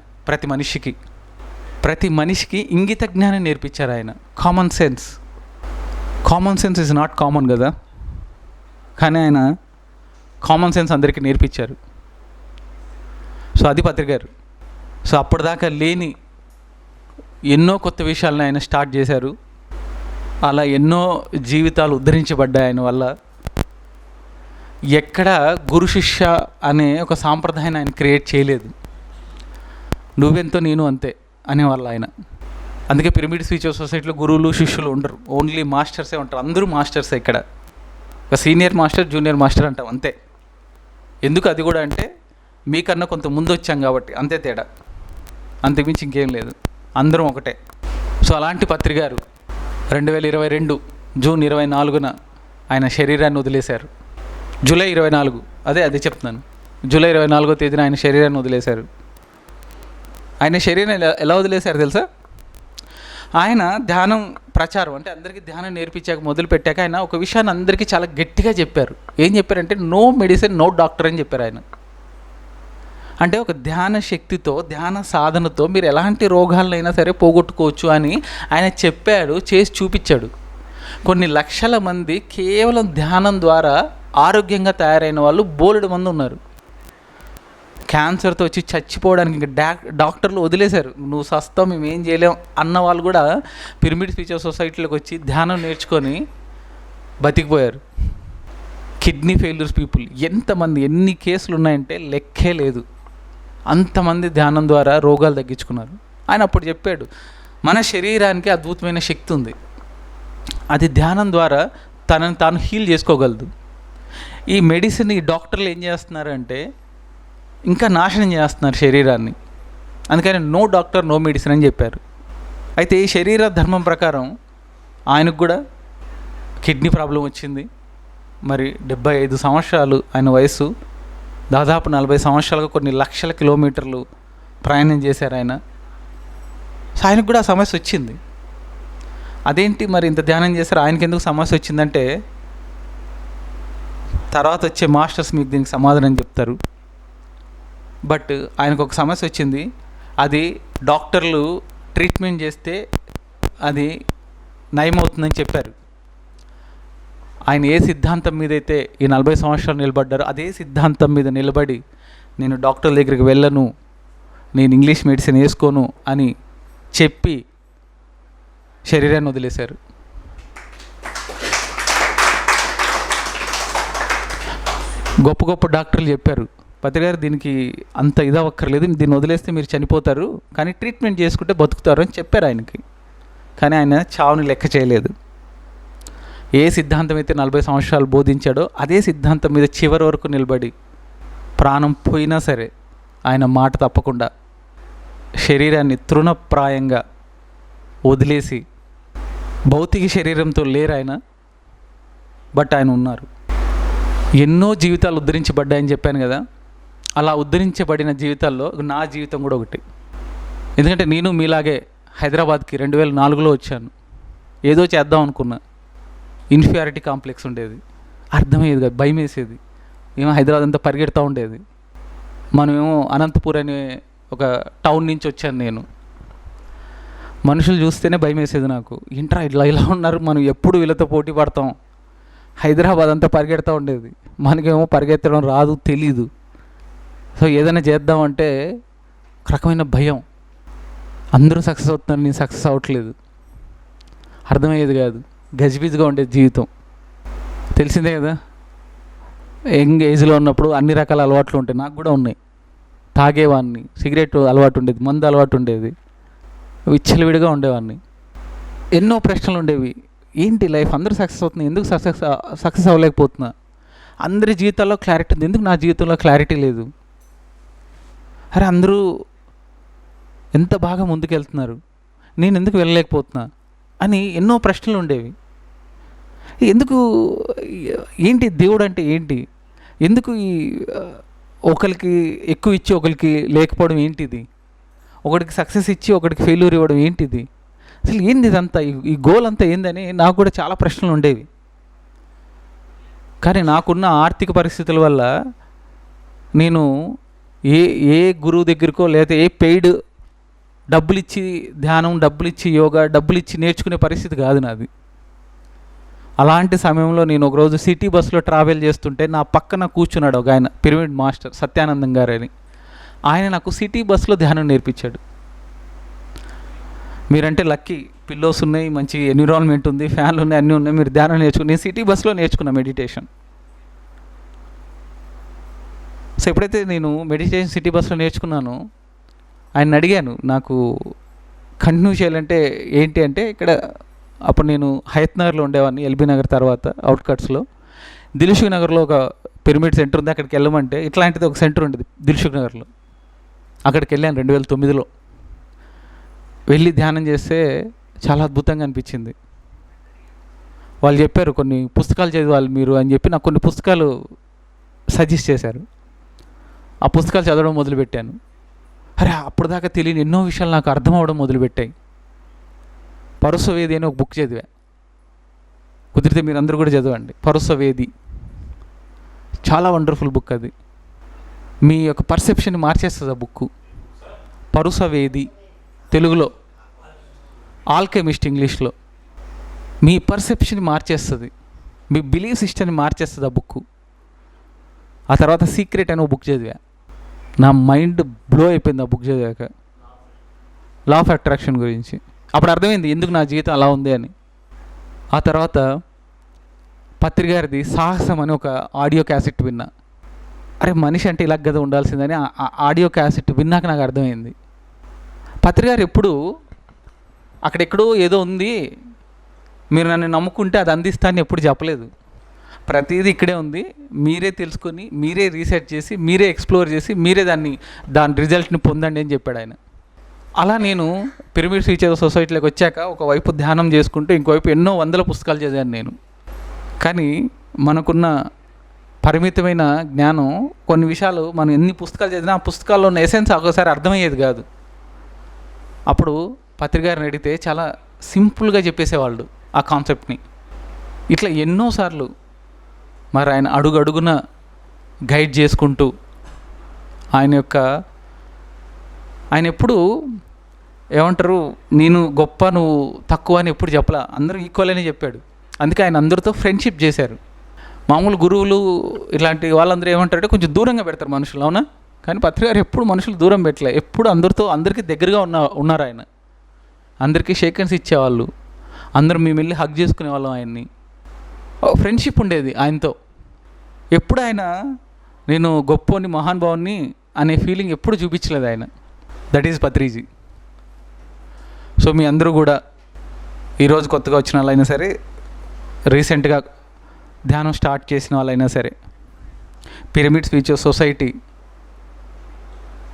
ప్రతి మనిషికి ఇంగిత జ్ఞానం నేర్పించారు ఆయన, common sense. Common sense is not common కదా, కానీ ఆయన కామన్ సెన్స్ అందరికీ నేర్పించారు. సో అది పత్రి గారు. సో అప్పటిదాకా లేని ఎన్నో కొత్త విషయాలను ఆయన స్టార్ట్ చేశారు. అలా ఎన్నో జీవితాలు ఉద్ధరించబడ్డాయి ఆయన వల్ల. ఎక్కడ గురు శిష్య అనే ఒక సాంప్రదాయాన్ని ఆయన క్రియేట్ చేయలేదు. నువ్వెంతో నేను అంతే అనేవాళ్ళు ఆయన. అందుకే పిరమిడ్ స్పిరిచువల్ సొసైటీలో గురువులు శిష్యులు ఉండరు, ఓన్లీ మాస్టర్సే ఉంటారు. అందరూ మాస్టర్సే ఇక్కడ. ఒక సీనియర్ మాస్టర్, జూనియర్ మాస్టర్ అంటాం అంతే. ఎందుకు అది కూడా అంటే మీకన్నా కొంత ముందు వచ్చాం కాబట్టి, అంతే తేడా, అంతకుమించి ఇంకేం లేదు, అందరం ఒకటే. సో అలాంటి పత్రి గారు 2022 జూన్ 24న ఆయన శరీరాన్ని వదిలేశారు. జూలై 24, అదే చెప్తున్నాను, జూలై 24వ తేదీన ఆయన శరీరాన్ని వదిలేశారు. ఆయన శరీరం ఎలా వదిలేశారు తెలుసా? ఆయన ధ్యానం ప్రచారం అంటే అందరికీ ధ్యానం నేర్పించాక మొదలు పెట్టాక ఆయన ఒక విషయాన్ని అందరికీ చాలా గట్టిగా చెప్పారు. ఏం చెప్పారంటే నో మెడిసిన్ నో డాక్టర్ అని చెప్పారు ఆయన. అంటే ఒక ధ్యాన శక్తితో, ధ్యాన సాధనతో మీరు ఎలాంటి రోగాలైనా సరే పోగొట్టుకోవచ్చు అని ఆయన చెప్పాడు, చేసి చూపించాడు. కొన్ని లక్షల మంది కేవలం ధ్యానం ద్వారా ఆరోగ్యంగా తయారైన వాళ్ళు బోలెడు మంది ఉన్నారు. క్యాన్సర్తో వచ్చి చచ్చిపోవడానికి ఇంకా డాక్టర్లు వదిలేశారు, నువ్వు సస్తావు మేము ఏం చేయలేం అన్న వాళ్ళు కూడా పిరమిడ్ స్పిరిచువల్ సొసైటీలోకి వచ్చి ధ్యానం నేర్చుకొని బతికిపోయారు. కిడ్నీ ఫెయిల్యూర్స్ పీపుల్ ఎంతమంది, ఎన్ని కేసులు ఉన్నాయంటే లెక్కే లేదు. అంతమంది ధ్యానం ద్వారా రోగాలు తగ్గించుకున్నారు. ఆయన అప్పుడు చెప్పాడు మన శరీరానికి అద్భుతమైన శక్తి ఉంది, అది ధ్యానం ద్వారా తనని తాను హీల్ చేసుకోగలదు. ఈ మెడిసిన్, ఈ డాక్టర్లు ఏం చేస్తున్నారంటే ఇంకా నాశనం చేస్తున్నారు శరీరాన్ని. అందుకని నో డాక్టర్ నో మెడిసిన్ అని చెప్పారు. అయితే ఈ శరీర ధర్మం ప్రకారం ఆయనకు కూడా కిడ్నీ ప్రాబ్లం వచ్చింది. మరి 75 సంవత్సరాలు ఆయన వయసు, దాదాపు 40 సంవత్సరాలుగా కొన్ని లక్షల కిలోమీటర్లు ప్రయాణం చేశారు ఆయన. సో ఆయనకు కూడా సమస్య వచ్చింది. అదేంటి మరి ఇంత ధ్యానం చేశారు, ఆయనకి ఎందుకు సమస్య వచ్చిందంటే తర్వాత వచ్చే మాస్టర్స్ మీకు దీనికి సమాధానం చెప్తారు. బట్ ఆయనకు ఒక సమస్య వచ్చింది, అది డాక్టర్లు ట్రీట్మెంట్ చేస్తే అది నయమవుతుందని చెప్పారు. ఆయన ఏ సిద్ధాంతం మీద అయితే ఈ 40 సంవత్సరాలు నిలబడ్డారో అదే సిద్ధాంతం మీద నిలబడి నేను డాక్టర్ దగ్గరికి వెళ్ళను, నేను ఇంగ్లీష్ మెడిసిన్ వేసుకోను అని చెప్పి శరీరాన్ని వదిలేశారు. గొప్ప గొప్ప డాక్టర్లు చెప్పారు, పత్రి గారు దీనికి అంత ఇదవక్కర్లేదు, దీన్ని వదిలేస్తే మీరు చనిపోతారు, కానీ ట్రీట్మెంట్ చేసుకుంటే బతుకుతారు అని చెప్పారు ఆయనకి. కానీ ఆయన చావుని లెక్క చేయలేదు. ఏ సిద్ధాంతం అయితే 40 సంవత్సరాలు బోధించాడో అదే సిద్ధాంతం మీద చివరి వరకు నిలబడి ప్రాణం పోయినా సరే ఆయన మాట తప్పకుండా శరీరాన్ని తృణప్రాయంగా వదిలేసి, భౌతిక శరీరంతో లేరు ఆయన, బట్ ఆయన ఉన్నారు. ఎన్నో జీవితాలు ఉద్ధరించబడ్డాయని చెప్పాను కదా, అలా ఉద్ధరించబడిన జీవితాల్లో నా జీవితం కూడా ఒకటి. ఎందుకంటే నేను మీలాగే హైదరాబాద్కి 2004లో వచ్చాను. ఏదో చేద్దాం అనుకున్నా, ఇన్ఫీరియారిటీ కాంప్లెక్స్ ఉండేది, అర్థమయ్యేది కాదు, భయం వేసేది. ఏమో హైదరాబాద్ అంతా పరిగెడతా ఉండేది. మనమేమో అనంతపూర్ అనే ఒక టౌన్ నుంచి వచ్చాను నేను. మనుషులు చూస్తేనే భయం వేసేది నాకు, ఏంట్రా ఇలా ఉన్నారు, మనం ఎప్పుడు వీళ్ళతో పోటీ పడతాం. హైదరాబాద్ అంతా పరిగెడతా ఉండేది, మనకేమో పరిగెత్తడం రాదు, తెలీదు. సో ఏదైనా చేద్దామంటే ఒక రకమైన భయం. అందరూ సక్సెస్ అవుతున్నారు, నేను సక్సెస్ అవ్వట్లేదు, అర్థమయ్యేది కాదు. గజిబిజిగా ఉండేది జీవితం, తెలిసిందే కదా. యంగ్ ఏజ్లో ఉన్నప్పుడు అన్ని రకాల అలవాట్లు ఉంటాయి, నాకు కూడా ఉన్నాయి. తాగేవాడిని, సిగరెట్ అలవాటు ఉండేది, మందు అలవాటు ఉండేది, విచ్చలవిడిగా ఉండేవాడిని. ఎన్నో ప్రశ్నలు ఉండేవి, ఏంటి లైఫ్, అందరూ సక్సెస్ అవుతుంది, ఎందుకు సక్సెస్ అవ్వలేకపోతున్నా? అందరి జీవితాల్లో క్లారిటీ ఉంది, ఎందుకు నా జీవితంలో క్లారిటీ లేదు? అరే అందరూ ఎంత బాగా ముందుకెళ్తున్నారు, నేను ఎందుకు వెళ్ళలేకపోతున్నా అని ఎన్నో ప్రశ్నలు ఉండేవి. ఎందుకు, ఏంటి దేవుడు అంటే ఏంటి, ఎందుకు ఈ ఒకరికి ఎక్కువ ఇచ్చి ఒకరికి లేకపోవడం ఏంటిది, ఒకడికి సక్సెస్ ఇచ్చి ఒకడికి ఫెయిల్యూర్ ఇవ్వడం ఏంటిది, అసలు ఏంది ఇదంతా, ఈ గోల్ అంతా ఏందని నాకు కూడా చాలా ప్రశ్నలు ఉండేవి. కానీ నాకున్న ఆర్థిక పరిస్థితుల వల్ల నేను ఏ గురువు దగ్గరకో లేదా ఏ పెయిడ్ డబ్బులు ఇచ్చి ధ్యానం, డబ్బులు ఇచ్చి యోగా, డబ్బులు ఇచ్చి నేర్చుకునే పరిస్థితి కాదు నాది. అలాంటి సమయంలో నేను ఒకరోజు సిటీ బస్సులో ట్రావెల్ చేస్తుంటే నా పక్కన కూర్చున్నాడు ఒక ఆయన, పిరమిడ్ మాస్టర్ సత్యానందం గారు అని. ఆయన నాకు సిటీ బస్సులో ధ్యానం నేర్పించాడు. మీరంటే లక్కీ, పిల్లోస్ ఉన్నాయి, మంచి ఎన్విరాన్మెంట్ ఉంది, ఫ్యాన్లు ఉన్నాయి, అన్నీ ఉన్నాయి, మీరు ధ్యానం నేర్చుకుని. నేను సిటీ బస్సులో నేర్చుకున్నా మెడిటేషన్. సో ఎప్పుడైతే నేను మెడిటేషన్ సిటీ బస్సులో నేర్చుకున్నానో ఆయన అడిగాను, నాకు కంటిన్యూ చేయాలంటే ఏంటి అంటే, ఇక్కడ అప్పుడు నేను హయత్ నగర్లో ఉండేవాడిని, ఎల్బీ నగర్ తర్వాత అవుట్కట్స్లో. దిల్సుఖ్ నగర్లో ఒక పిరమిడ్ సెంటర్ ఉంది, అక్కడికి వెళ్ళమంటే ఇట్లాంటిది ఒక సెంటర్ ఉండేది దిల్సుఖ్ నగర్లో. అక్కడికి వెళ్ళాను 2009లో. వెళ్ళి ధ్యానం చేస్తే చాలా అద్భుతంగా అనిపించింది. వాళ్ళు చెప్పారు కొన్ని పుస్తకాలు చదవాలి మీరు అని చెప్పి నాకు కొన్ని పుస్తకాలు సజెస్ట్ చేశారు. ఆ పుస్తకాలు చదవడం మొదలుపెట్టాను. అరే అప్పుడు దాకా తెలియని ఎన్నో విషయాలు నాకు అర్థం అవ్వడం మొదలుపెట్టాయి. పరుసవేది అని ఒక బుక్ చదివా, కుదిరితే మీరు అందరూ కూడా చదవండి. పరుసవేది చాలా వండర్ఫుల్ బుక్. అది మీ యొక్క పర్సెప్షన్ మార్చేస్తుంది ఆ బుక్. పరుసవేది తెలుగులో, ఆల్కెమిస్ట్ ఇంగ్లీష్లో. మీ పర్సెప్షన్ మార్చేస్తుంది, మీ బిలీఫ్ సిస్టమ్ని మార్చేస్తుంది ఆ బుక్. ఆ తర్వాత సీక్రెట్ అని ఒక బుక్ చదివా, నా మైండ్ బ్లో అయిపోయింది ఆ బుక్ చదివాక. లా ఆఫ్ అట్రాక్షన్ గురించి. అప్పుడు అర్థమైంది ఎందుకు నా జీవితం అలా ఉంది అని. ఆ తర్వాత పత్రి గారిది సాహసం అని ఒక ఆడియో క్యాసెట్ విన్నా. అరే మనిషి అంటే ఇలా కదా ఉండాల్సిందని ఆ ఆడియో క్యాసెట్ విన్నాక నాకు అర్థమైంది. పత్రి గారు ఎప్పుడు అక్కడెక్కడో ఏదో ఉంది, మీరు నన్ను నమ్ముకుంటే అది అందిస్తానని ఎప్పుడు చెప్పలేదు. ప్రతిదీ ఇక్కడే ఉంది, మీరే తెలుసుకొని, మీరే రీసెర్చ్ చేసి, మీరే ఎక్స్ప్లోర్ చేసి, మీరే దాని రిజల్ట్ని పొందండి అని చెప్పాడు ఆయన. అలా నేను పిరమిడ్ ఫ్యూచర్ సొసైటీలోకి వచ్చాక ఒకవైపు ధ్యానం చేసుకుంటూ ఇంకోవైపు ఎన్నో వందల పుస్తకాలు చదివాను నేను. కానీ మనకున్న పరిమితమైన జ్ఞానం, కొన్ని విషయాలు మనం ఎన్ని పుస్తకాలు చదివినా ఆ పుస్తకాల్లో ఉన్న ఎసెన్స్ ఒకసారి అర్థమయ్యేది కాదు. అప్పుడు పత్రికారిని అడిగితే చాలా సింపుల్గా చెప్పేసేవాళ్ళు ఆ కాన్సెప్ట్ని. ఇట్లా ఎన్నోసార్లు మరి ఆయన అడుగు అడుగున గైడ్ చేసుకుంటూ ఆయన ఎప్పుడు ఏమంటారు, నేను గొప్ప నువ్వు తక్కువ అని ఎప్పుడు చెప్పలా, అందరూ ఈక్వల్ అని చెప్పాడు. అందుకే ఆయన అందరితో ఫ్రెండ్షిప్ చేశారు. మామూలు గురువులు ఇలాంటి వాళ్ళందరూ ఏమంటారంటే కొంచెం దూరంగా పెడతారు మనుషులు, అవునా? కానీ పత్రికారు ఎప్పుడు మనుషులు దూరం పెట్టలే, ఎప్పుడు అందరికీ దగ్గరగా ఉన్నారు ఆయన. అందరికీ షేక్ హ్యాండ్స్ ఇచ్చేవాళ్ళు, అందరూ మేము వెళ్ళి హగ్ చేసుకునేవాళ్ళం ఆయన్ని. ఫ్రెండ్షిప్ ఉండేది ఆయనతో. ఎప్పుడు ఆయన నేను గొప్పని మహానుభావుని అనే ఫీలింగ్ ఎప్పుడు చూపించలేదు ఆయన. That is Patriji. సో మీ అందరూ కూడా ఈరోజు కొత్తగా వచ్చిన వాళ్ళైనా సరే, రీసెంట్గా ధ్యానం స్టార్ట్ చేసిన వాళ్ళైనా సరే, పిరమిడ్ ఫ్యూచర్ సొసైటీ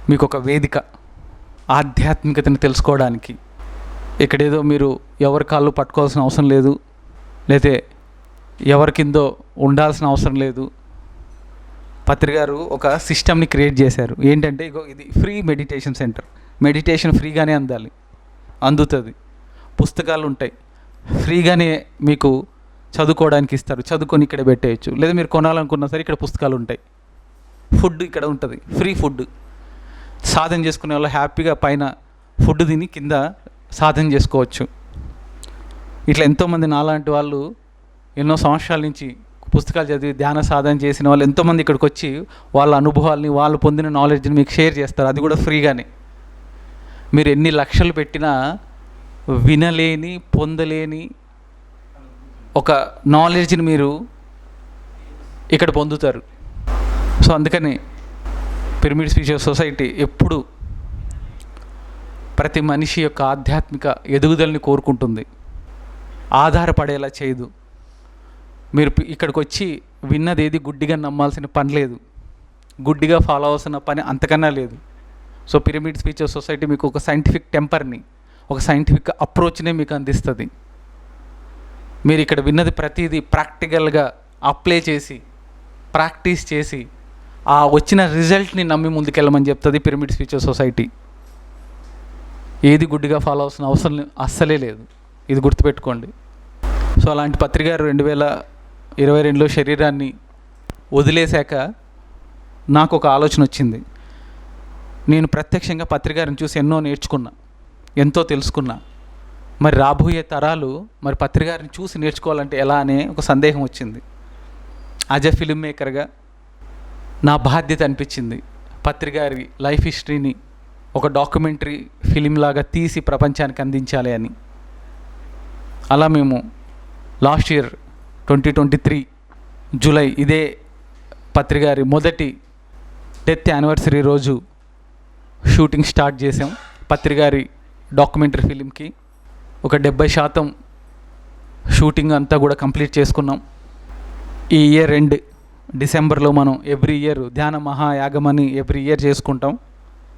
మీకు ఒక వేదిక ఆధ్యాత్మికతను తెలుసుకోవడానికి. ఇక్కడేదో మీరు ఎవరి కాళ్ళు పట్టుకోవాల్సిన అవసరం లేదు, లేతే ఎవరి కిందో ఉండాల్సిన అవసరం లేదు. పత్రికారు ఒక సిస్టమ్ని క్రియేట్ చేశారు. ఏంటంటే ఇది ఫ్రీ మెడిటేషన్ సెంటర్. మెడిటేషన్ ఫ్రీగానే అందుతుంది. పుస్తకాలు ఉంటాయి, ఫ్రీగానే మీకు చదువుకోవడానికి ఇస్తారు, చదువుకొని ఇక్కడ పెట్టేయచ్చు. లేదా మీరు కొనాలనుకున్నా సరే ఇక్కడ పుస్తకాలు ఉంటాయి. ఫుడ్ ఇక్కడ ఉంటుంది, ఫ్రీ ఫుడ్. సాధన చేసుకునే వాళ్ళు హ్యాపీగా పైన ఫుడ్ తిని కింద సాధన చేసుకోవచ్చు. ఇట్లా ఎంతోమంది నాలాంటి వాళ్ళు ఎన్నో సంవత్సరాల నుంచి పుస్తకాలు చదివి ధ్యాన సాధన చేసిన వాళ్ళు ఎంతోమంది ఇక్కడికి వచ్చి వాళ్ళ అనుభవాల్ని, వాళ్ళు పొందిన నాలెడ్జ్ని మీకు షేర్ చేస్తారు. అది కూడా ఫ్రీగానే. మీరు ఎన్ని లక్షలు పెట్టినా వినలేని, పొందలేని ఒక నాలెడ్జ్ని మీరు ఇక్కడ పొందుతారు. సో అందుకని పిరమిడ్ ఫ్యూచర్ సొసైటీ ఎప్పుడు ప్రతి మనిషి యొక్క ఆధ్యాత్మిక ఎదుగుదలని కోరుకుంటుంది, ఆధారపడేలా చేయదు. మీరు ఇక్కడికి వచ్చి విన్నది ఏది గుడ్డిగా నమ్మాల్సిన పని లేదు, గుడ్డిగా ఫాలో అవ్వాల్సిన పని అంతకన్నా లేదు. సో పిరమిడ్ ఫ్యూచర్ సొసైటీ మీకు ఒక సైంటిఫిక్ టెంపర్ని, ఒక సైంటిఫిక్ అప్రోచ్నే మీకు అందిస్తుంది. మీరు ఇక్కడ విన్నది ప్రతిదీ ప్రాక్టికల్గా అప్లై చేసి, ప్రాక్టీస్ చేసి, ఆ వచ్చిన రిజల్ట్ని నమ్మి ముందుకెళ్ళమని చెప్తుంది పిరమిడ్ ఫ్యూచర్ సొసైటీ. ఏది గుడ్డిగా ఫాలో అవ్వాల్సిన అవసరం అస్సలే లేదు, ఇది గుర్తుపెట్టుకోండి. సో అలాంటి పత్రికారు 2022లో శరీరాన్ని వదిలేశాక నాకు ఒక ఆలోచన వచ్చింది. నేను ప్రత్యక్షంగా పత్రికారిని చూసి ఎన్నో నేర్చుకున్నా, ఎంతో తెలుసుకున్నా. మరి రాబోయే తరాలు మరి పత్రిగారిని చూసి నేర్చుకోవాలంటే ఎలా అనే ఒక సందేహం వచ్చింది. యాజ్ ఎ ఫిల్మ్ మేకర్గా నా బాధ్యత అనిపించింది పత్రిగారి లైఫ్ హిస్టరీని ఒక డాక్యుమెంటరీ ఫిలిం లాగా తీసి ప్రపంచానికి అందించాలి అని. అలా మేము లాస్ట్ ఇయర్ 2023 జూలై ఇదే పత్రిగారి మొదటి డెత్ యానివర్సరీ రోజు షూటింగ్ స్టార్ట్ చేసాం. పత్రిగారి డాక్యుమెంటరీ ఫిలింకి ఒక 70% షూటింగ్ అంతా కూడా కంప్లీట్ చేసుకున్నాం. ఈ ఇయర్ ఎండ్ డిసెంబర్లో మనం ఎవ్రీ ఇయర్ ధ్యాన మహాయాగం అని ఎవ్రీ ఇయర్ చేసుకుంటాం.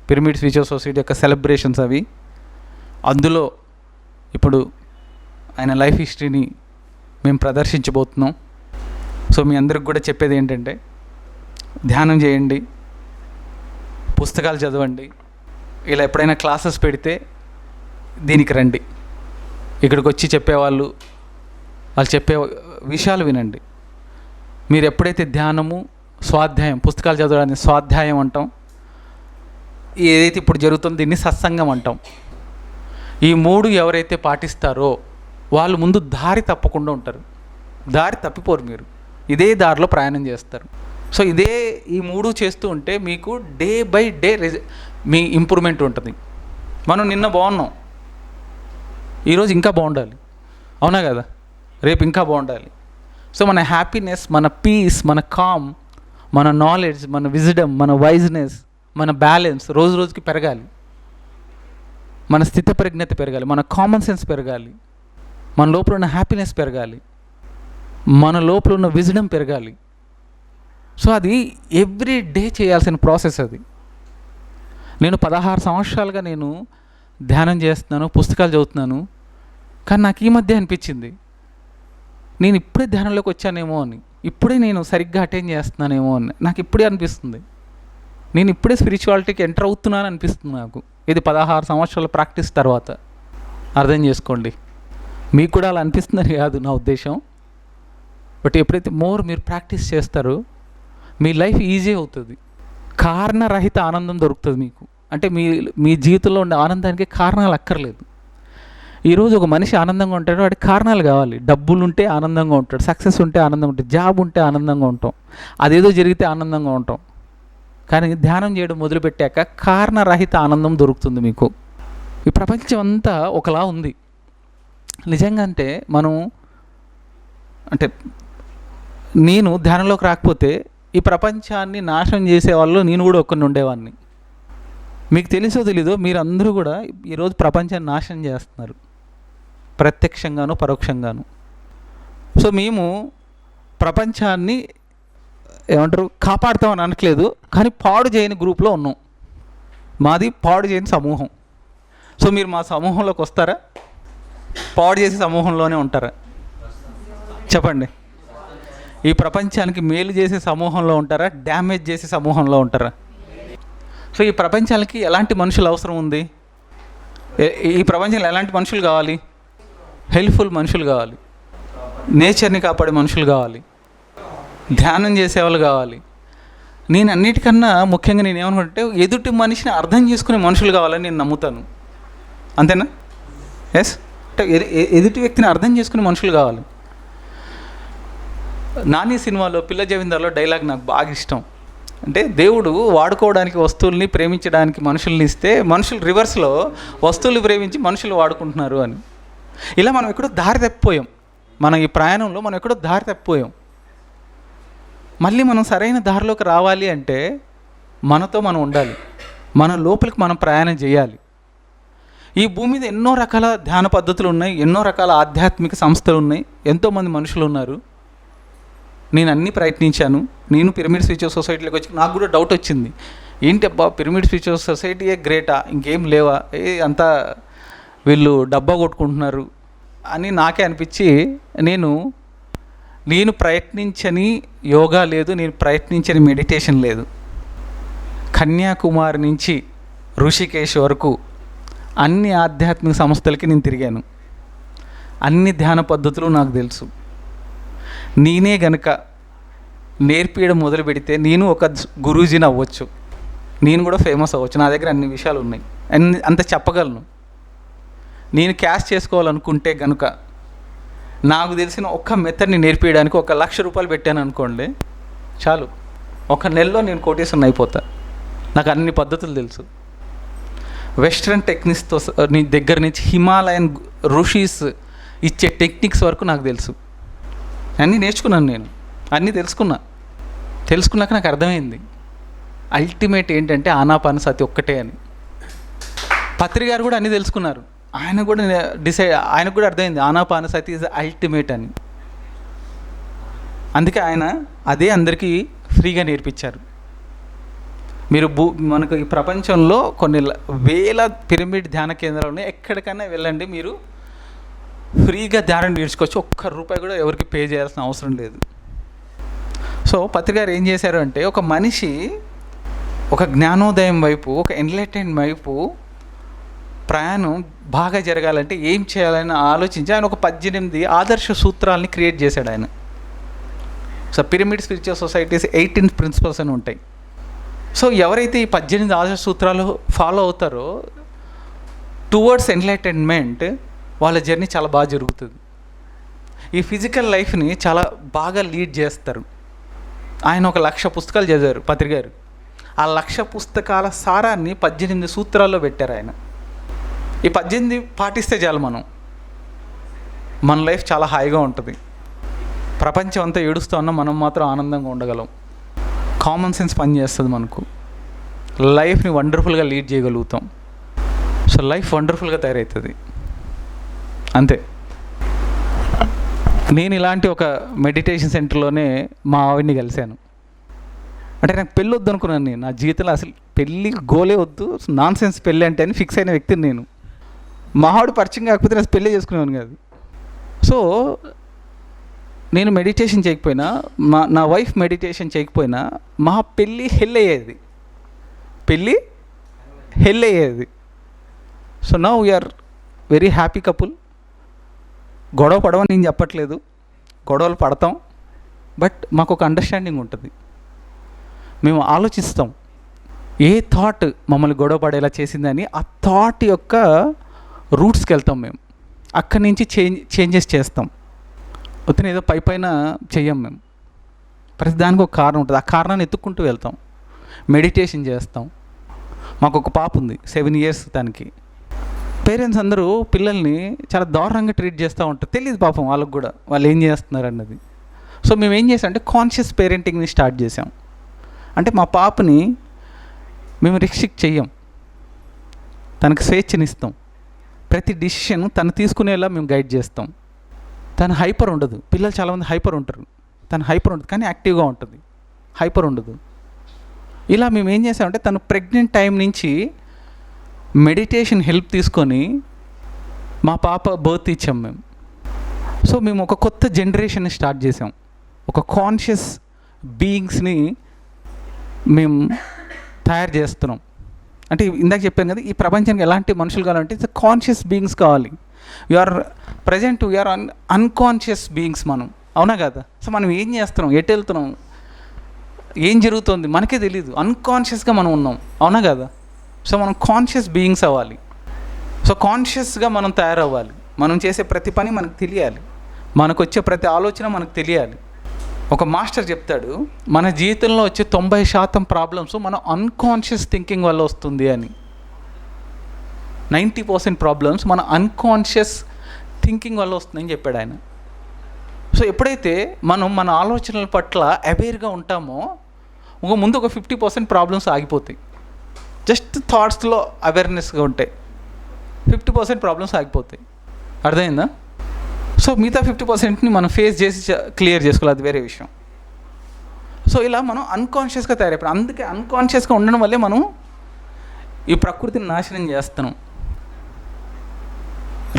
పిరమిడ్ ఫ్యూచర్ సొసైటీ యొక్క సెలబ్రేషన్స్ అవి. అందులో ఇప్పుడు ఆయన లైఫ్ హిస్టరీని మేము ప్రదర్శించబోతున్నాం. సో మీ అందరికి కూడా చెప్పేది ఏంటంటే, ధ్యానం చేయండి, పుస్తకాలు చదవండి. ఇలా ఎప్పుడైనా క్లాసెస్ పెడితే దీనికి రండి. ఇక్కడికి వచ్చి చెప్పేవాళ్ళు చెప్పే విషయాలు వినండి. మీరు ఎప్పుడైతే ధ్యానము, స్వాధ్యాయం, పుస్తకాలు చదవడాన్ని స్వాధ్యాయం అంటాం, ఏదైతే ఇప్పుడు జరుగుతుందో దీన్ని సత్సంగం అంటాం. ఈ మూడు ఎవరైతే పాటిస్తారో వాళ్ళు ముందు దారి తప్పకుండా ఉంటారు. దారి తప్పిపోరు. మీరు ఇదే దారిలో ప్రయాణం చేస్తారు. సో ఈ మూడు చేస్తూ ఉంటే మీకు day by day me improvement ఉంటుంది. మనం నిన్న బాగున్నాం, ఈరోజు ఇంకా బాగుండాలి, అవునా కదా? రేపు ఇంకా బాగుండాలి. సో మన హ్యాపీనెస్, మన పీస్, మన కామ్, మన నాలెడ్జ్, మన విజ్డమ్, మన వైజ్నెస్, మన బ్యాలెన్స్ రోజు రోజుకి పెరగాలి. మన స్థితప్రజ్ఞత పెరగాలి, మన కామన్ సెన్స్ పెరగాలి, మన లోపల ఉన్న హ్యాపీనెస్ పెరగాలి, మన లోపల ఉన్న విజ్డమ్ పెరగాలి. సో అది ఎవ్రీ డే చేయాల్సిన ప్రాసెస్ అది. నేను 16 సంవత్సరాలుగా నేను ధ్యానం చేస్తున్నాను, పుస్తకాలు చదువుతున్నాను. కానీ నాకు ఈ మధ్య అనిపించింది, నేను ఇప్పుడే ధ్యానంలోకి వచ్చానేమో అని, ఇప్పుడే నేను సరిగ్గా అటెండ్ చేస్తున్నానేమో అని నాకు ఇప్పుడే అనిపిస్తుంది. నేను ఇప్పుడే స్పిరిచువాలిటీకి ఎంటర్ అవుతున్నాను అనిపిస్తుంది నాకు. ఇది 16 సంవత్సరాల ప్రాక్టీస్ తర్వాత. అర్థం చేసుకోండి. మీకు కూడా అలా అనిపిస్తుందని కాదు నా ఉద్దేశం. బట్ ఎప్పుడైతే మీరు ప్రాక్టీస్ చేస్తారో మీ లైఫ్ ఈజీ అవుతుంది. కారణరహిత ఆనందం దొరుకుతుంది మీకు. అంటే మీ జీవితంలో ఉండే ఆనందానికి కారణాలు అక్కర్లేదు. ఈరోజు ఒక మనిషి ఆనందంగా ఉంటాడు, వాడికి కారణాలు కావాలి. డబ్బులు ఉంటే ఆనందంగా ఉంటాడు, సక్సెస్ ఉంటే ఆనందంగా ఉంటుంది, జాబ్ ఉంటే ఆనందంగా ఉంటాం, అదేదో జరిగితే ఆనందంగా ఉంటాం. కానీ ధ్యానం చేయడం మొదలుపెట్టాక కారణరహిత ఆనందం దొరుకుతుంది మీకు. ఈ ప్రపంచం అంతా ఒకలా ఉంది నిజంగా. నేను ధ్యానంలోకి రాకపోతే ఈ ప్రపంచాన్ని నాశనం చేసేవాళ్ళు నేను కూడా ఒక్కరిని ఉండేవాడిని. మీకు తెలుసో తెలీదో మీరందరూ కూడా ఈరోజు ప్రపంచాన్ని నాశనం చేస్తున్నారు, ప్రత్యక్షంగాను పరోక్షంగాను. సో మేము ప్రపంచాన్ని కాపాడుతామని అనట్లేదు, కానీ పాడు చేయని గ్రూప్లో ఉన్నాం. మాది పాడు చేయని సమూహం. సో మీరు మా సమూహంలోకి వస్తారా? పాడు చేసే సమూహంలోనే ఉంటారా? చెప్పండి. ఈ ప్రపంచానికి మేలు చేసే సమూహంలో ఉంటారా, డ్యామేజ్ చేసే సమూహంలో ఉంటారా? సో ఈ ప్రపంచానికి ఎలాంటి మనుషులు అవసరం ఉంది? ఈ ప్రపంచంలో ఎలాంటి మనుషులు కావాలి? హెల్ప్ఫుల్ మనుషులు కావాలి, నేచర్ని కాపాడే మనుషులు కావాలి, ధ్యానం చేసేవాళ్ళు కావాలి. నేను అన్నిటికన్నా ముఖ్యంగా నేను ఏమనుకుంటే ఎదుటి మనిషిని అర్థం చేసుకునే మనుషులు కావాలని నేను నమ్ముతాను. అంతేనా? ఎస్. అంటే ఎదుటి వ్యక్తిని అర్థం చేసుకునే మనుషులు కావాలి. నాని సినిమాలో పిల్ల జమీందార్లో డైలాగ్ నాకు బాగా ఇష్టం. అంటే దేవుడు వాడుకోవడానికి వస్తువుల్ని, ప్రేమించడానికి మనుషుల్ని ఇస్తే మనుషులు రివర్స్లో వస్తువులు ప్రేమించి మనుషులు వాడుకుంటున్నారు అని. ఇలా మనం ఎక్కడో దారి తప్పిపోయాం. ఈ ప్రయాణంలో మనం ఎక్కడో దారి తప్పిపోయాం. మళ్ళీ మనం సరైన దారిలోకి రావాలి అంటే మనతో మనం ఉండాలి, మన లోపలికి మనం ప్రయాణం చేయాలి. ఈ భూమి మీద ఎన్నో రకాల ధ్యాన పద్ధతులు ఉన్నాయి, ఎన్నో రకాల ఆధ్యాత్మిక సంస్థలు ఉన్నాయి, ఎంతోమంది మనుషులు ఉన్నారు. నేను అన్నీ ప్రయత్నించాను. నేను పిరమిడ్ ఫ్యూచర్ సొసైటీలోకి వచ్చి నాకు కూడా డౌట్ వచ్చింది, ఏంటి అబ్బా పిరమిడ్ ఫ్యూచర్ సొసైటీయే గ్రేటా, ఇంకేం లేవా, అంతా వీళ్ళు డబ్బా కొట్టుకుంటున్నారు అని నాకే అనిపించి నేను ప్రయత్నించని యోగా లేదు, నేను ప్రయత్నించని మెడిటేషన్ లేదు. కన్యాకుమారి నుంచి ఋషికేశ్ వరకు అన్ని ఆధ్యాత్మిక సంస్థలకి నేను తిరిగాను. అన్ని ధ్యాన పద్ధతులు నాకు తెలుసు. నేనే గనక నేర్పించడం మొదలు పెడితే నేను ఒక గురూజీని అవ్వచ్చు, నేను కూడా ఫేమస్ అవ్వచ్చు. నా దగ్గర అన్ని విషయాలు ఉన్నాయి, అంత చెప్పగలను. నేను క్యాష్ చేసుకోవాలనుకుంటే కనుక నాకు తెలిసిన ఒక్క మెథడ్ని నేర్పించడానికి 1,00,000 రూపాయలు పెట్టాను అనుకోండి, చాలు, 1 నెలలో నేను కోటేశ్వరుని అయిపోతా. నాకు అన్ని పద్ధతులు తెలుసు. వెస్ట్రన్ టెక్నిక్స్తో దగ్గర నుంచి హిమాలయన్ ఋషీస్ ఇచ్చే టెక్నిక్స్ వరకు నాకు తెలుసు. అన్నీ నేర్చుకున్నాను నేను, అన్నీ తెలుసుకున్నాక నాకు అర్థమైంది అల్టిమేట్ ఏంటంటే ఆనాపానసతి ఒక్కటే అని. పత్రి గారు కూడా అన్నీ తెలుసుకున్నారు. ఆయనకు కూడా అర్థమైంది ఆనాపానసతి ఈజ్ అల్టిమేట్ అని. అందుకే ఆయన అదే అందరికీ ఫ్రీగా నేర్పించారు. మీరు మనకు ఈ ప్రపంచంలో కొన్ని వేల పిరమిడ్ ధ్యాన కేంద్రాలు ఉన్నాయి. ఎక్కడికైనా వెళ్ళండి, మీరు ఫ్రీగా ధ్యానం నేర్చుకోవచ్చు. ₹1 కూడా ఎవరికి పే చేయాల్సిన అవసరం లేదు. సో పత్రి గారు ఏం చేశారు అంటే, ఒక మనిషి ఒక జ్ఞానోదయం వైపు, ఒక ఎన్లైటెన్మెంట్ వైపు ప్రయాణం బాగా జరగాలంటే ఏం చేయాలని ఆలోచించి ఆయన ఒక 18 ఆదర్శ సూత్రాలని క్రియేట్ చేశాడు ఆయన. So Pyramid Spiritual Societies 18 principles అని ఉంటాయి. సో ఎవరైతే ఈ 18 ఆదర్శ సూత్రాలు ఫాలో అవుతారో టువర్డ్స్ ఎన్లైటెన్మెంట్ వాళ్ళ జర్నీ చాలా బాగా జరుగుతుంది. ఈ ఫిజికల్ లైఫ్ని చాలా బాగా లీడ్ చేస్తారు. ఆయన 1,00,000 పుస్తకాలు చదివారు పత్రి గారు. ఆ 1,00,000 పుస్తకాల సారాన్ని 18 సూత్రాల్లో పెట్టారు ఆయన. ఈ 18 పాటిస్తే చాలు, మన లైఫ్ చాలా హాయిగా ఉంటుంది. ప్రపంచం అంతా ఏడుస్తూ ఉన్నా మనం మాత్రం ఆనందంగా ఉండగలం. కామన్ సెన్స్ పనిచేస్తుంది మనకు. లైఫ్ని వండర్ఫుల్గా లీడ్ చేయగలుగుతాం. సో లైఫ్ వండర్ఫుల్గా తయారవుతుంది అంతే. నేను ఇలాంటి ఒక మెడిటేషన్ సెంటర్లోనే మా ఆవిడ్ని కలిశాను. అంటే నాకు పెళ్ళి వద్దు అనుకున్నాను. నేను నా జీవితంలో అసలు పెళ్ళి గోలే వద్దు, నాన్ సెన్స్ పెళ్ళి అంటే అని ఫిక్స్ అయిన వ్యక్తిని నేను. మా ఆవిడ పరిచయం కాకపోతే నేను పెళ్ళి చేసుకునేవాను కాదు. సో నేను మెడిటేషన్ చేయకపోయినా, నా వైఫ్ మెడిటేషన్ చేయకపోయినా మా పెళ్ళి హెల్ అయ్యేది. So now we are very happy couple. గొడవ పడవని నేను చెప్పట్లేదు, గొడవలు పడతాం, బట్ మాకు ఒక అండర్స్టాండింగ్ ఉంటుంది. మేము ఆలోచిస్తాం ఏ థాట్ మమ్మల్ని గొడవ పడేలా చేసిందని. ఆ థాట్ యొక్క రూట్స్కి వెళ్తాం మేము. అక్కడి నుంచి చేంజెస్ చేస్తాం. వద్దని ఏదో పైన చెయ్యం మేము. ప్రతి దానికి ఒక కారణం ఉంటుంది. ఆ కారణాన్ని ఎత్తుక్కుంటూ వెళ్తాం. మెడిటేషన్ చేస్తాం. మాకు ఒక పాప ఉంది, 7 years. దానికి పేరెంట్స్ అందరూ పిల్లల్ని చాలా దారుణంగా ట్రీట్ చేస్తూ ఉంటారు. తెలియదు పాపం వాళ్ళకు కూడా వాళ్ళు ఏం చేస్తున్నారు అన్నది. సో మేము ఏం చేసాం అంటే కాన్షియస్ పేరెంటింగ్ని స్టార్ట్ చేసాం. అంటే మా పాపని మేము రిస్ట్రిక్ట్ చెయ్యం, తనకు స్వేచ్ఛనిస్తాం. ప్రతి డిసిషన్ తను తీసుకునేలా మేము గైడ్ చేస్తాం. తను హైపర్ ఉండదు. పిల్లలు చాలామంది హైపర్ ఉంటారు. తను హైపర్ ఉండదు, కానీ యాక్టివ్గా ఉంటుంది, హైపర్ ఉండదు. ఇలా మేము ఏం చేసామంటే తను ప్రెగ్నెంట్ టైం నుంచి మెడిటేషన్ హెల్ప్ తీసుకొని మా పాప బర్త్ ఇచ్చాం మేము. సో మేము ఒక కొత్త జనరేషన్ని స్టార్ట్ చేసాం. ఒక కాన్షియస్ బీయింగ్స్ని మేము తయారు చేస్తున్నాం. అంటే ఇందాక చెప్పాను కదా, ఈ ప్రపంచానికి ఎలాంటి మనుషులు కావాలంటే ఇట్స్ కాన్షియస్ బీయింగ్స్ కావాలి. We are present we are unconscious beings మనం, అవునా కదా? సో మనం ఏం చేస్తున్నాం, ఎటు వెళ్తున్నాం, ఏం జరుగుతుంది మనకే తెలీదు. అన్కాన్షియస్గా మనం ఉన్నాం, అవునా కదా? సో మనం కాన్షియస్ బీయింగ్స్ అవ్వాలి. సో కాన్షియస్గా మనం తయారవ్వాలి. మనం చేసే ప్రతి పని మనకు తెలియాలి. మనకు వచ్చే ప్రతి ఆలోచన మనకు తెలియాలి. ఒక మాస్టర్ చెప్తాడు, మన జీవితంలో వచ్చే 90% ప్రాబ్లమ్స్ మన అన్కాన్షియస్ థింకింగ్ వల్ల వస్తుంది అని. 90% ప్రాబ్లమ్స్ మన అన్కాన్షియస్ థింకింగ్ వల్ల వస్తుందని చెప్పాడు ఆయన. సో ఎప్పుడైతే మనం మన ఆలోచనల పట్ల అవేర్గా ఉంటామో ముందు ఒక 50% ప్రాబ్లమ్స్ ఆగిపోతాయి. జస్ట్ థాట్స్లో అవేర్నెస్గా ఉంటాయి, 50% ప్రాబ్లమ్స్ ఆగిపోతాయి. అర్థమైందా? సో మిగతా 50%ని మనం ఫేస్ చేసి క్లియర్ చేసుకోవాలి, అది వేరే విషయం. సో ఇలా మనం అన్కాన్షియస్గా తయారైపోయాం. అందుకే అన్కాన్షియస్గా ఉండడం వల్లే మనం ఈ ప్రకృతిని నాశనం చేస్తున్నాం,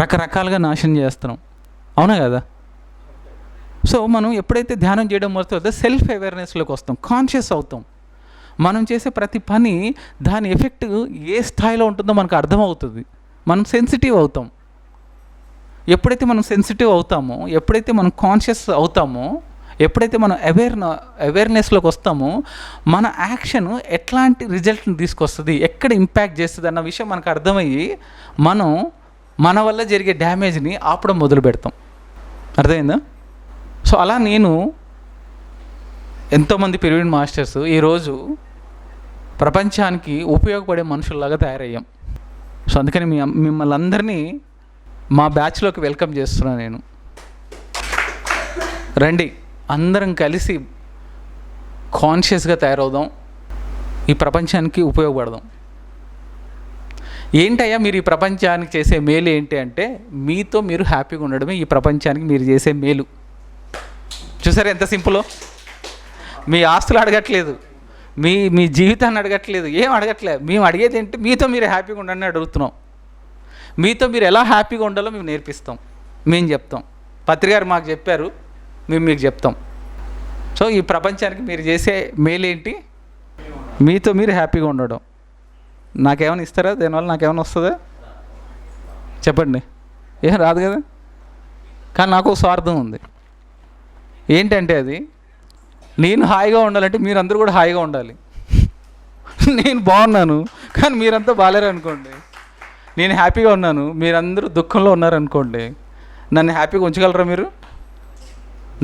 రకరకాలుగా నాశనం చేస్తున్నాం, అవునా కదా? సో మనం ఎప్పుడైతే ధ్యానం చేయడం మొదలుతో సెల్ఫ్ అవేర్నెస్లోకి వస్తాం, కాన్షియస్ అవుతాం. మనం చేసే ప్రతి పని దాని ఎఫెక్ట్ ఏ స్థాయిలో ఉంటుందో మనకు అర్థమవుతుంది. మనం సెన్సిటివ్ అవుతాం. ఎప్పుడైతే మనం సెన్సిటివ్ అవుతామో, ఎప్పుడైతే మనం కాన్షియస్ అవుతామో, ఎప్పుడైతే మనం అవేర్నెస్లోకి వస్తామో, మన యాక్షన్ ఎట్లాంటి రిజల్ట్ని తీసుకొస్తుంది, ఎక్కడ ఇంపాక్ట్ చేస్తుంది అన్న విషయం మనకు అర్థమయ్యి మనం మన వల్ల జరిగే డ్యామేజ్ని ఆపడం మొదలు పెడతాం. అర్థమైందా? సో అలా నేను ఎంతోమంది పిరమిడ్ మాస్టర్స్ ఈరోజు ప్రపంచానికి ఉపయోగపడే మనుషుల్లాగా తయారయ్యాం. సో అందుకని మిమ్మల్ని అందరినీ మా బ్యాచ్లోకి వెల్కమ్ చేస్తున్నాను నేను. రండి, అందరం కలిసి కాన్షియస్గా తయారవుదాం, ఈ ప్రపంచానికి ఉపయోగపడదాం. ఏంటయ్యా మీరు ఈ ప్రపంచానికి చేసే మేలు ఏంటి అంటే, మీతో మీరు హ్యాపీగా ఉండడమే ఈ ప్రపంచానికి మీరు చేసే మేలు. చూసారా ఎంత సింపులో? మీ ఆస్తులు అడగట్లేదు, మీ జీవితాన్ని అడగట్లేదు, ఏం అడగట్లేదు. మేము అడిగేది ఏంటి, మీతో మీరు హ్యాపీగా ఉండండి అడుగుతున్నాం. మీతో మీరు ఎలా హ్యాపీగా ఉండాలో మేము నేర్పిస్తాం, మేము చెప్తాం. పత్రికారు మాకు చెప్పారు, మేము మీకు చెప్తాం. సో ఈ ప్రపంచానికి మీరు చేసే మేలేంటి, మీతో మీరు హ్యాపీగా ఉండడం. నాకేమైనా ఇస్తారా దీనివల్ల? నాకేమైనా వస్తుందా చెప్పండి? ఏం రాదు కదా. కానీ నాకు స్వార్థం ఉంది. ఏంటంటే అది, నేను హాయిగా ఉండాలంటే మీరందరూ కూడా హాయిగా ఉండాలి. నేను బాగున్నాను కానీ మీరంతా బాగాలేరు అనుకోండి. నేను హ్యాపీగా ఉన్నాను, మీరందరూ దుఃఖంలో ఉన్నారనుకోండి, నన్ను హ్యాపీగా ఉంచగలరా మీరు?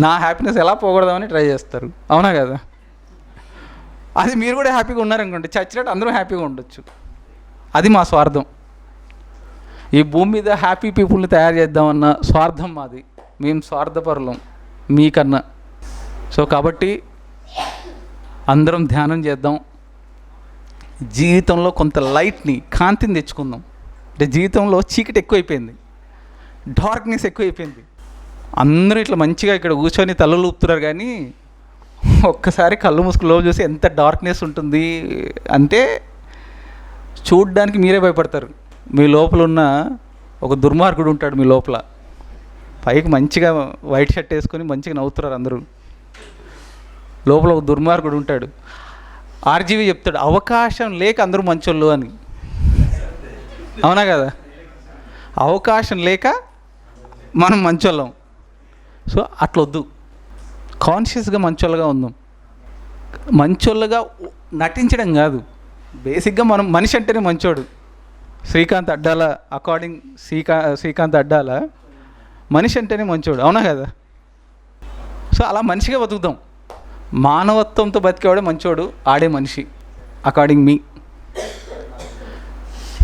నా హ్యాపీనెస్ ఎలా పోకూడదామని ట్రై చేస్తారు, అవునా కదా? అది మీరు కూడా హ్యాపీగా ఉన్నారనుకోండి, చచ్చినట్టు అందరూ హ్యాపీగా ఉండొచ్చు. అది మా స్వార్థం. ఈ భూమి మీద హ్యాపీ పీపుల్ని తయారు చేద్దామన్న స్వార్థం మాది. మేము స్వార్థపరులం మీకన్నా. సో కాబట్టి అందరం ధ్యానం చేద్దాం, జీవితంలో కొంత లైట్ని, కాంతిని తెచ్చుకుందాం. అంటే జీవితంలో చీకటి ఎక్కువైపోయింది, డార్క్నెస్ ఎక్కువైపోయింది. అందరూ ఇట్లా మంచిగా ఇక్కడ కూర్చొని తలలు ఊపుతున్నారు, కానీ ఒక్కసారి కళ్ళు మూసుకుని లోపు చూసి ఎంత డార్క్నెస్ ఉంటుంది అంటే చూడ్డానికి మీరే భయపడతారు. మీ లోపల ఉన్న ఒక దుర్మార్గుడు ఉంటాడు మీ లోపల, పైకి మంచిగా వైట్ షర్ట్ వేసుకొని మంచిగా నవ్వుతున్నారు అందరూ, లోపల ఒక దుర్మార్గుడు ఉంటాడు. ఆర్జీవి చెప్తాడు, అవకాశం లేక అందరూ మంచోళ్ళు అని. అవునా కదా? అవకాశం లేక మనం మంచోళ్ళం. సో అట్లా వద్దు, కాన్షియస్గా మంచోళ్ళగా ఉందాం. మంచోళ్ళగా నటించడం కాదు, బేసిక్గా మనం మనిషి అంటేనే మంచోడు. శ్రీకాంత్ అడ్డాల అకార్డింగ్ శ్రీకాంత్ అడ్డాల మనిషి అంటేనే మంచోడు, అవునా కదా? సో అలా మనిషిగా బతుకుతాం. మానవత్వంతో బతికేవాడే మంచోడు, ఆడే మనిషి అకార్డింగ్ మీ.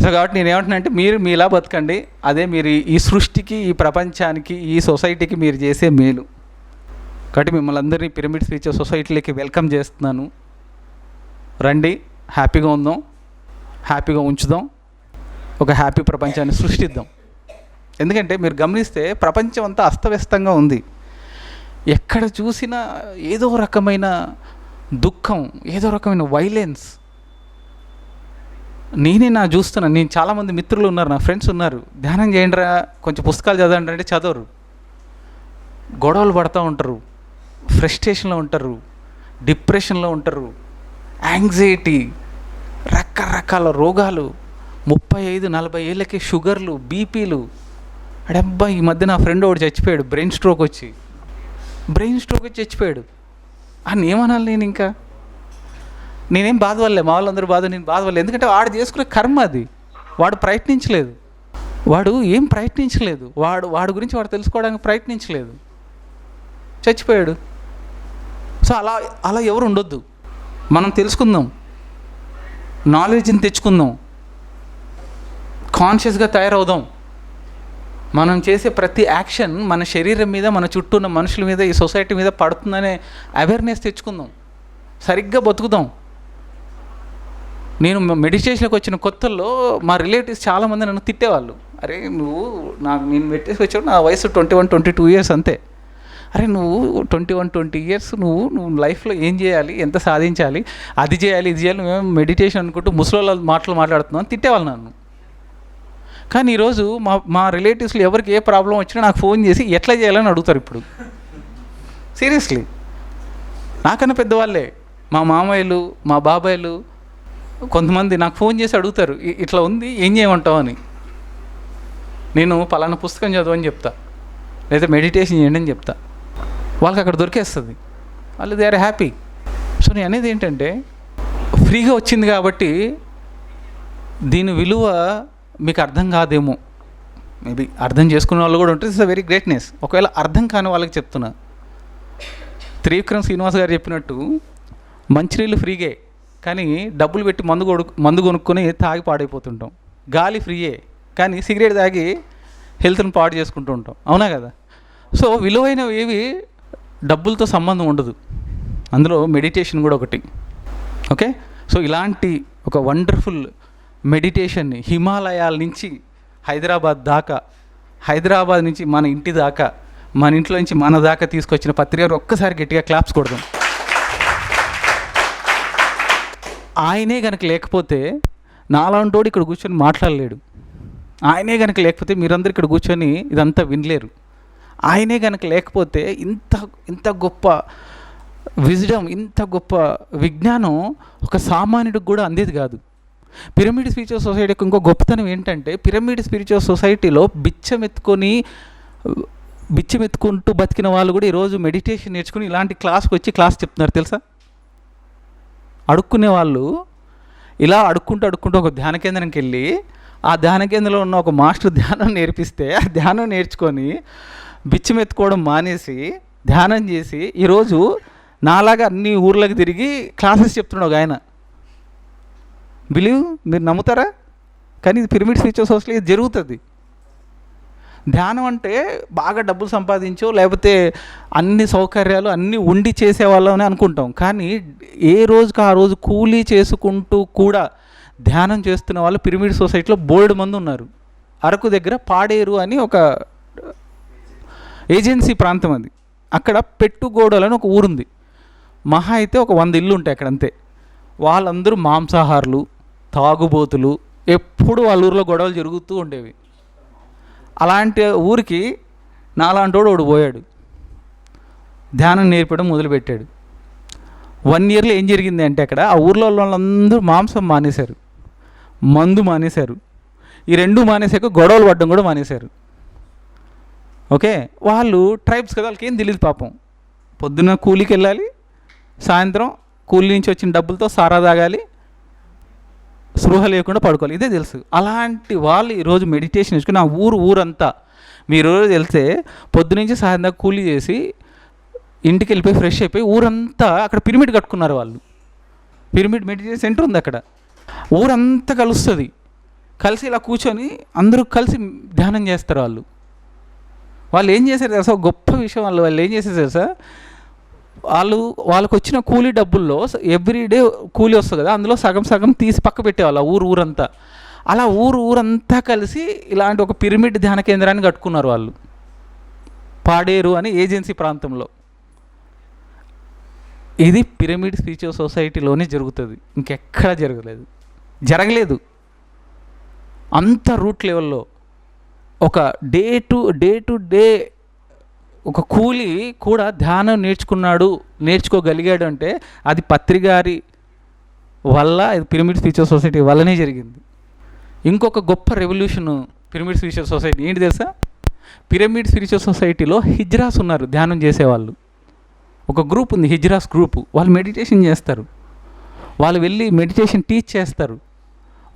సో కాబట్టి నేనేమంటున్నా అంటే, మీరు మీలా బతకండి, అదే మీరు ఈ సృష్టికి, ఈ ప్రపంచానికి, ఈ సొసైటీకి మీరు చేసే మేలు. కాబట్టి మిమ్మల్ని అందరినీ పిరమిడ్ ఫ్యూచర్ సొసైటీలోకి వెల్కమ్ చేస్తున్నాను. రండి, హ్యాపీగా ఉందాం, హ్యాపీగా ఉంచుదాం, ఒక హ్యాపీ ప్రపంచాన్ని సృష్టిద్దాం. ఎందుకంటే మీరు గమనిస్తే ప్రపంచం అంతా అస్తవ్యస్తంగా ఉంది. ఎక్కడ చూసినా ఏదో రకమైన దుఃఖం, ఏదో రకమైన వైలెన్స్. నేను చూస్తున్నాను. నేను చాలామంది మిత్రులు ఉన్నారు, నా ఫ్రెండ్స్ ఉన్నారు, ధ్యానం చేయండిరా, కొంచెం పుస్తకాలు చదవండి అంటే చదవరు, గొడవలు పడుతూ ఉంటారు, ఫ్రస్ట్రేషన్లో ఉంటారు, డిప్రెషన్లో ఉంటారు, యాంగ్జైటీ, రకరకాల రోగాలు, 35-40 ఏళ్ళకి షుగర్లు, బీపీలు. అడబ్బా, ఈ మధ్య నా ఫ్రెండ్ ఒకటి చచ్చిపోయాడు, బ్రెయిన్ స్ట్రోక్ వచ్చి చచ్చిపోయాడు. అని ఏమనాలి నేను? ఇంకా నేనేం బాధవల్లే, మా వాళ్ళందరూ నేను బాధవల్లే. ఎందుకంటే వాడు చేసుకునే కర్మ అది. వాడు ప్రయత్నించలేదు, వాడు ఏం ప్రయత్నించలేదు, వాడు గురించి వాడు తెలుసుకోవడానికి ప్రయత్నించలేదు, చచ్చిపోయాడు. సో అలా ఎవరు ఉండొద్దు. మనం తెలుసుకుందాం, నాలెడ్జ్ని తెచ్చుకుందాం, కాన్షియస్గా తయారవుదాం. మనం చేసే ప్రతి యాక్షన్ మన శరీరం మీద, మన చుట్టూ ఉన్న మనుషుల మీద, ఈ సొసైటీ మీద పడుతుందనే అవేర్నెస్ తెచ్చుకుందాం, సరిగ్గా బతుకుదాం. నేను మెడిటేషన్కి వచ్చిన కొత్తల్లో మా రిలేటివ్స్ చాలామంది నన్ను తిట్టేవాళ్ళు. అరే నేను మెడిటేషన్కి వచ్చాడు, నా వయసు 21-22 ఇయర్స్ అంతే. అరే నువ్వు 21-20 ఇయర్స్ నువ్వు లైఫ్లో ఏం చేయాలి, ఎంత సాధించాలి, అది చేయాలి, ఇది చేయాలి, మేము మెడిటేషన్ అనుకుంటూ ముసలోళ్ళ మాటలు మాట్లాడుతున్నాం తిట్టేవాళ్ళు నన్ను. కానీ ఈరోజు మా రిలేటివ్స్లో ఎవరికి ఏ ప్రాబ్లం వచ్చినా నాకు ఫోన్ చేసి ఎట్లా చేయాలని అడుగుతారు ఇప్పుడు. సీరియస్లీ, నాకన్నా పెద్దవాళ్ళే, మా మామయ్యలు, మా బాబాయ్లు, కొంతమంది నాకు ఫోన్ చేసి అడుగుతారు, ఇట్లా ఉంది ఏం చేయమంటావు అని. నేను పలానా పుస్తకం చదవని చెప్తా, లేదా మెడిటేషన్ చేయండి అని చెప్తా. వాళ్ళకి అక్కడ దొరికేస్తుంది, వాళ్ళు దే ఆర్ హ్యాపీ. సో నేను అనేది ఏంటంటే, ఫ్రీగా వచ్చింది కాబట్టి దీని విలువ మీకు అర్థం కాదేమో. మేబీ అర్థం చేసుకునే వాళ్ళు కూడా ఉంటే ఇట్స్ అ వెరీ గ్రేట్నెస్. ఒకవేళ అర్థం కాని వాళ్ళకి చెప్తున్నా, త్రివిక్రమ్ శ్రీనివాస్ గారు చెప్పినట్టు మంచినీళ్ళు ఫ్రీగే, కానీ డబ్బులు పెట్టి మందు కొనుక్కొని తాగి పాడైపోతుంటాం. గాలి ఫ్రీయే, కానీ సిగరెట్ తాగి హెల్త్ని పాడు చేసుకుంటూ ఉంటాం. అవునా కదా? సో విలువైనవి ఏవి డబ్బులతో సంబంధం ఉండదు. అందులో మెడిటేషన్ కూడా ఒకటి. ఓకే, సో ఇలాంటి ఒక వండర్ఫుల్ మెడిటేషన్ని హిమాలయాల నుంచి హైదరాబాద్ దాకా, హైదరాబాద్ నుంచి మన ఇంటి దాకా, మన ఇంట్లో నుంచి మన దాకా తీసుకొచ్చిన పత్రిక ఒక్కసారి గట్టిగా క్లాప్స్ కొడదాం. ఆయనే కనుక లేకపోతే నాలాంటోడు ఇక్కడ కూర్చొని మాట్లాడలేడు. ఆయనే కనుక లేకపోతే మీరందరూ ఇక్కడ కూర్చొని ఇదంతా వినలేరు. ఆయనే కనుక లేకపోతే ఇంత గొప్ప విజ్డమ్, ఇంత గొప్ప విజ్ఞానం ఒక సామాన్యుడికి కూడా అందేది కాదు. పిరమిడ్ స్పిరిచువల్ సొసైటీకి ఇంకో గొప్పతనం ఏంటంటే, పిరమిడ్ స్పిరిచువల్ సొసైటీలో బిచ్చమెత్తుకుంటూ బతికిన వాళ్ళు కూడా ఈరోజు మెడిటేషన్ నేర్చుకుని ఇలాంటి క్లాస్కి వచ్చి క్లాస్ చెప్తున్నారు తెలుసా. అడుక్కునే వాళ్ళు ఇలా అడుక్కుంటూ ఒక ధ్యాన కేంద్రంకి వెళ్ళి ఆ ధ్యాన కేంద్రంలో ఉన్న ఒక మాస్టర్ ధ్యానం నేర్పిస్తే ఆ ధ్యానం నేర్చుకొని బిచ్చమెత్తుకోవడం మానేసి ధ్యానం చేసి ఈరోజు నాలాగా అన్ని ఊర్లకు తిరిగి క్లాసెస్ చెప్తున్నాడు ఒక ఆయన. బిలీవ్, మీరు నమ్ముతారా? కానీ ఇది పిరమిడ్ స్పిరిచువల్ సొసైటీ జరుగుతుంది. ధ్యానం అంటే బాగా డబ్బులు సంపాదించో లేకపోతే అన్ని సౌకర్యాలు అన్నీ ఉండి చేసేవాళ్ళని అనుకుంటాం. కానీ ఏ రోజుకి ఆ రోజు కూలీ చేసుకుంటూ కూడా ధ్యానం చేస్తున్న వాళ్ళు పిరమిడ్ సొసైటీలో బోల్డ్ మంది ఉన్నారు. అరకు దగ్గర పాడేరు అని ఒక ఏజెన్సీ ప్రాంతం అది. అక్కడ పెట్టుగోడలని ఒక ఊరుంది. మహా అయితే ఒక 100 ఇల్లు ఉంటాయి అక్కడ, అంతే. వాళ్ళందరూ మాంసాహారులు, తాగుబోతులు, ఎప్పుడు వాళ్ళ ఊరిలో గొడవలు జరుగుతూ ఉండేవి. అలాంటి ఊరికి నాలాంటోడు ఒకడు పోయాడు, ధ్యానం నేర్పడం మొదలుపెట్టాడు. 1 ఇయర్లో ఏం జరిగింది అంటే అక్కడ ఆ ఊర్లో వాళ్ళందరూ మాంసం మానేశారు, మందు మానేశారు. ఈ 2 మానేశాక గొడవలు పడడం కూడా మానేశారు. ఓకే, వాళ్ళు ట్రైబ్స్ కదా, వాళ్ళకి ఏం తెలియదు పాపం. పొద్దున్న కూలికి వెళ్ళాలి, సాయంత్రం కూలి నుంచి వచ్చిన డబ్బులతో సారా తాగాలి, స్పృహ లేకుండా పడుకోవాలి, ఇదే తెలుసు. అలాంటి వాళ్ళు ఈరోజు మెడిటేషన్ నేర్చుకుని ఆ ఊరంతా మీరు రోజు వెళ్తే పొద్దునుంచి సాయంత్రం కూలీ చేసి ఇంటికి వెళ్ళిపోయి ఫ్రెష్ అయిపోయి ఊరంతా అక్కడ పిరమిడ్ కట్టుకున్నారు వాళ్ళు. పిరమిడ్ మెడిటేషన్ సెంటర్ ఉంది అక్కడ. ఊరంతా కలుస్తుంది, కలిసి ఇలా కూర్చొని అందరూ కలిసి ధ్యానం చేస్తారు. వాళ్ళు ఏం చేశారు తెలుసా, గొప్ప విషయం. వాళ్ళు ఏం చేశారు తెలుసా, వాళ్ళకు వచ్చిన కూలీ డబ్బుల్లో ఎవ్రీడే కూలీ వస్తుంది కదా, అందులో సగం తీసి పక్క పెట్టేవాళ్ళు ఊరంతా. అలా ఊరంతా కలిసి ఇలాంటి ఒక పిరమిడ్ ధ్యాన కేంద్రాన్ని కట్టుకున్నారు వాళ్ళు పాడేరు అని ఏజెన్సీ ప్రాంతంలో. ఇది పిరమిడ్ స్పిరిచువల్ సొసైటీలోనే జరుగుతుంది, ఇంకెక్కడ జరగలేదు. అంత రూట్ లెవెల్లో ఒక డే టు డే ఒక కూలీ కూడా ధ్యానం నేర్చుకోగలిగాడు అంటే అది పత్రిగారి వల్ల, ఇది పిరమిడ్ స్పిరిచువల్ సొసైటీ వల్లనే జరిగింది. ఇంకొక గొప్ప రెవల్యూషన్ పిరమిడ్ స్పిరిచువల్ సొసైటీ ఏంటి తెలుసా, పిరమిడ్ స్పిరిచువల్ సొసైటీలో హిజ్రాస్ ఉన్నారు, ధ్యానం చేసేవాళ్ళు. ఒక గ్రూప్ ఉంది, హిజ్రాస్ గ్రూపు. వాళ్ళు మెడిటేషన్ చేస్తారు, వాళ్ళు వెళ్ళి మెడిటేషన్ టీచ్ చేస్తారు,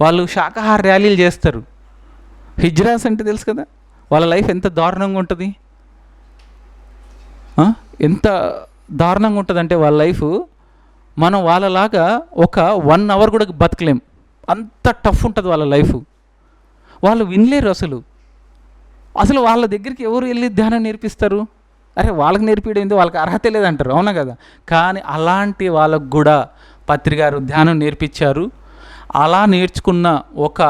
వాళ్ళు శాకాహార ర్యాలీలు చేస్తారు. హిజ్రాస్ అంటే తెలుసు కదా, వాళ్ళ లైఫ్ ఎంత దారుణంగా ఉంటుంది, అంటే వాళ్ళ లైఫ్ మనం వాళ్ళలాగా ఒక 1 అవర్ కూడా బతకలేం, అంత టఫ్ ఉంటుంది వాళ్ళ లైఫ్. వాళ్ళు వినలేరు అసలు వాళ్ళ దగ్గరికి ఎవరు వెళ్ళి ధ్యానం నేర్పిస్తారు? అరే వాళ్ళకి నేర్పించడం వాళ్ళకి అర్హత లేదంటారు, అవునా కదా? కానీ అలాంటి వాళ్ళకు కూడా పత్రిగారు ధ్యానం నేర్పించారు. అలా నేర్చుకున్న ఒక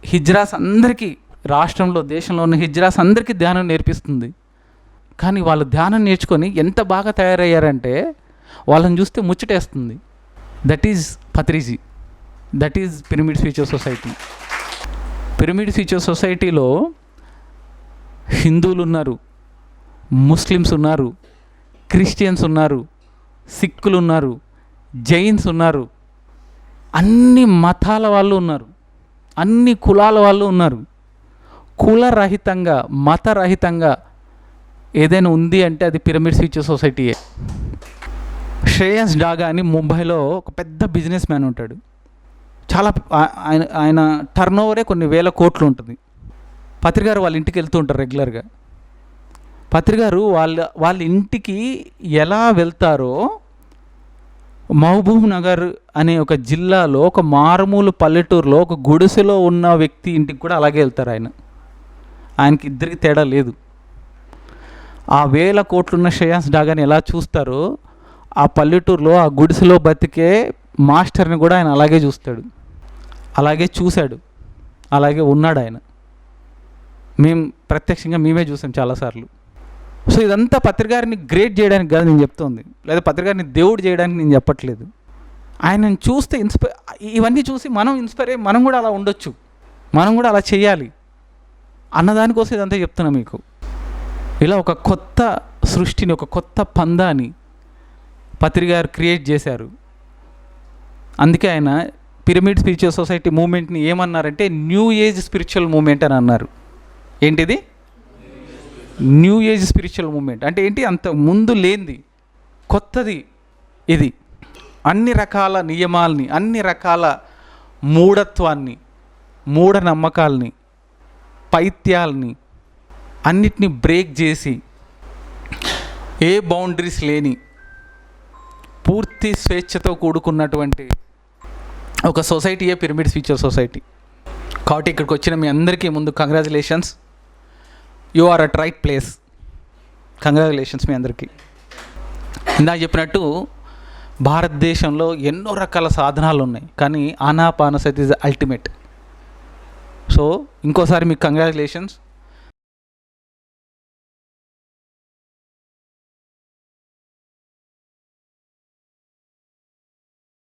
హిజ్రాస్ అందరికీ, రాష్ట్రంలో దేశంలో ఉన్న హిజ్రాస్ అందరికీ ధ్యానం నేర్పిస్తుంది. కానీ వాళ్ళు ధ్యానం నేర్చుకొని ఎంత బాగా తయారయ్యారంటే వాళ్ళని చూస్తే ముచ్చటేస్తుంది. That is Patriji, that is pyramid spiritual society. Pyramid spiritual సొసైటీలో హిందువులు ఉన్నారు, ముస్లిమ్స్ ఉన్నారు, క్రిస్టియన్స్ ఉన్నారు, సిక్కులు ఉన్నారు, జైన్స్ ఉన్నారు, అన్ని మతాల వాళ్ళు ఉన్నారు, అన్ని కులాల వాళ్ళు ఉన్నారు. కులరహితంగా, మతరహితంగా ఏదైనా ఉంది అంటే అది పిరమిడ్ స్పిరిచువల్ సొసైటీయే. శ్రేయస్ డాగా అని ముంబైలో ఒక పెద్ద బిజినెస్ మ్యాన్ ఉంటాడు. చాలా ఆయన టర్న్ ఓవరే కొన్ని వేల కోట్లు ఉంటుంది. పత్రికారు వాళ్ళ ఇంటికి వెళ్తూ ఉంటారు రెగ్యులర్గా. పత్రికారు వాళ్ళ ఇంటికి ఎలా వెళ్తారో మహబూబ్ నగర్ అనే ఒక జిల్లాలో ఒక మారుమూల పల్లెటూరులో ఒక గుడిసెలో ఉన్న వ్యక్తి ఇంటికి కూడా అలాగే వెళ్తారు ఆయనకి ఇద్దరికి తేడా లేదు. ఆ 1000 కోట్లున్న శ్రేయాన్స్ డాగాని ఎలా చూస్తారో ఆ పల్లెటూరులో ఆ గుడిసెలో బతికే మాస్టర్ని కూడా ఆయన అలాగే చూస్తాడు, అలాగే చూశాడు, అలాగే ఉన్నాడు ఆయన. ప్రత్యక్షంగా మేమే చూసాం చాలాసార్లు. సో ఇదంతా పత్రికారిని గ్రేట్ చేయడానికి కాదు నేను చెప్తోంది, లేదా పత్రికారిని దేవుడు చేయడానికి నేను చెప్పట్లేదు. ఆయనను చూస్తే ఇవన్నీ చూసి మనం ఇన్స్పైర్ అయ్యి మనం కూడా అలా ఉండొచ్చు, మనం కూడా అలా చేయాలి అన్నదానికోసం ఇదంతా చెప్తున్నా మీకు. ఇలా ఒక కొత్త సృష్టిని, ఒక కొత్త పందాన్ని పత్రికారు క్రియేట్ చేశారు. అందుకే ఆయన పిరమిడ్ స్పిరిచువల్ సొసైటీ మూమెంట్ని ఏమన్నారంటే న్యూ ఏజ్ స్పిరిచువల్ మూమెంట్ అని అన్నారు. ఏంటిది? న్యూ ఏజ్ స్పిరిచువల్ మూమెంట్ అంటే ఏంటి? అంత ముందు లేనిది, కొత్తది ఇది. అన్ని రకాల నియమాల్ని, అన్ని రకాల మూఢత్వాన్ని, మూఢనమ్మకాల్ని, పైత్యాల్ని అన్నిటినీ బ్రేక్ చేసి ఏ బౌండరీస్ లేని పూర్తి స్వేచ్ఛతో కూడుకున్నటువంటి ఒక సొసైటీయే పిరమిడ్ స్పిరిచువల్ సొసైటీ. కాబట్టి ఇక్కడికి వచ్చిన మీ అందరికీ ముందు congratulations, you are at right place. Congratulations మీ అందరికీ. ఇందాక చెప్పినట్టు భారతదేశంలో ఎన్నో రకాల సాధనాలు ఉన్నాయి, కానీ ఆనాపానసతి ఇస్ అల్టిమేట్. సో ఇంకోసారి మీకు కంగ్రాచులేషన్స్.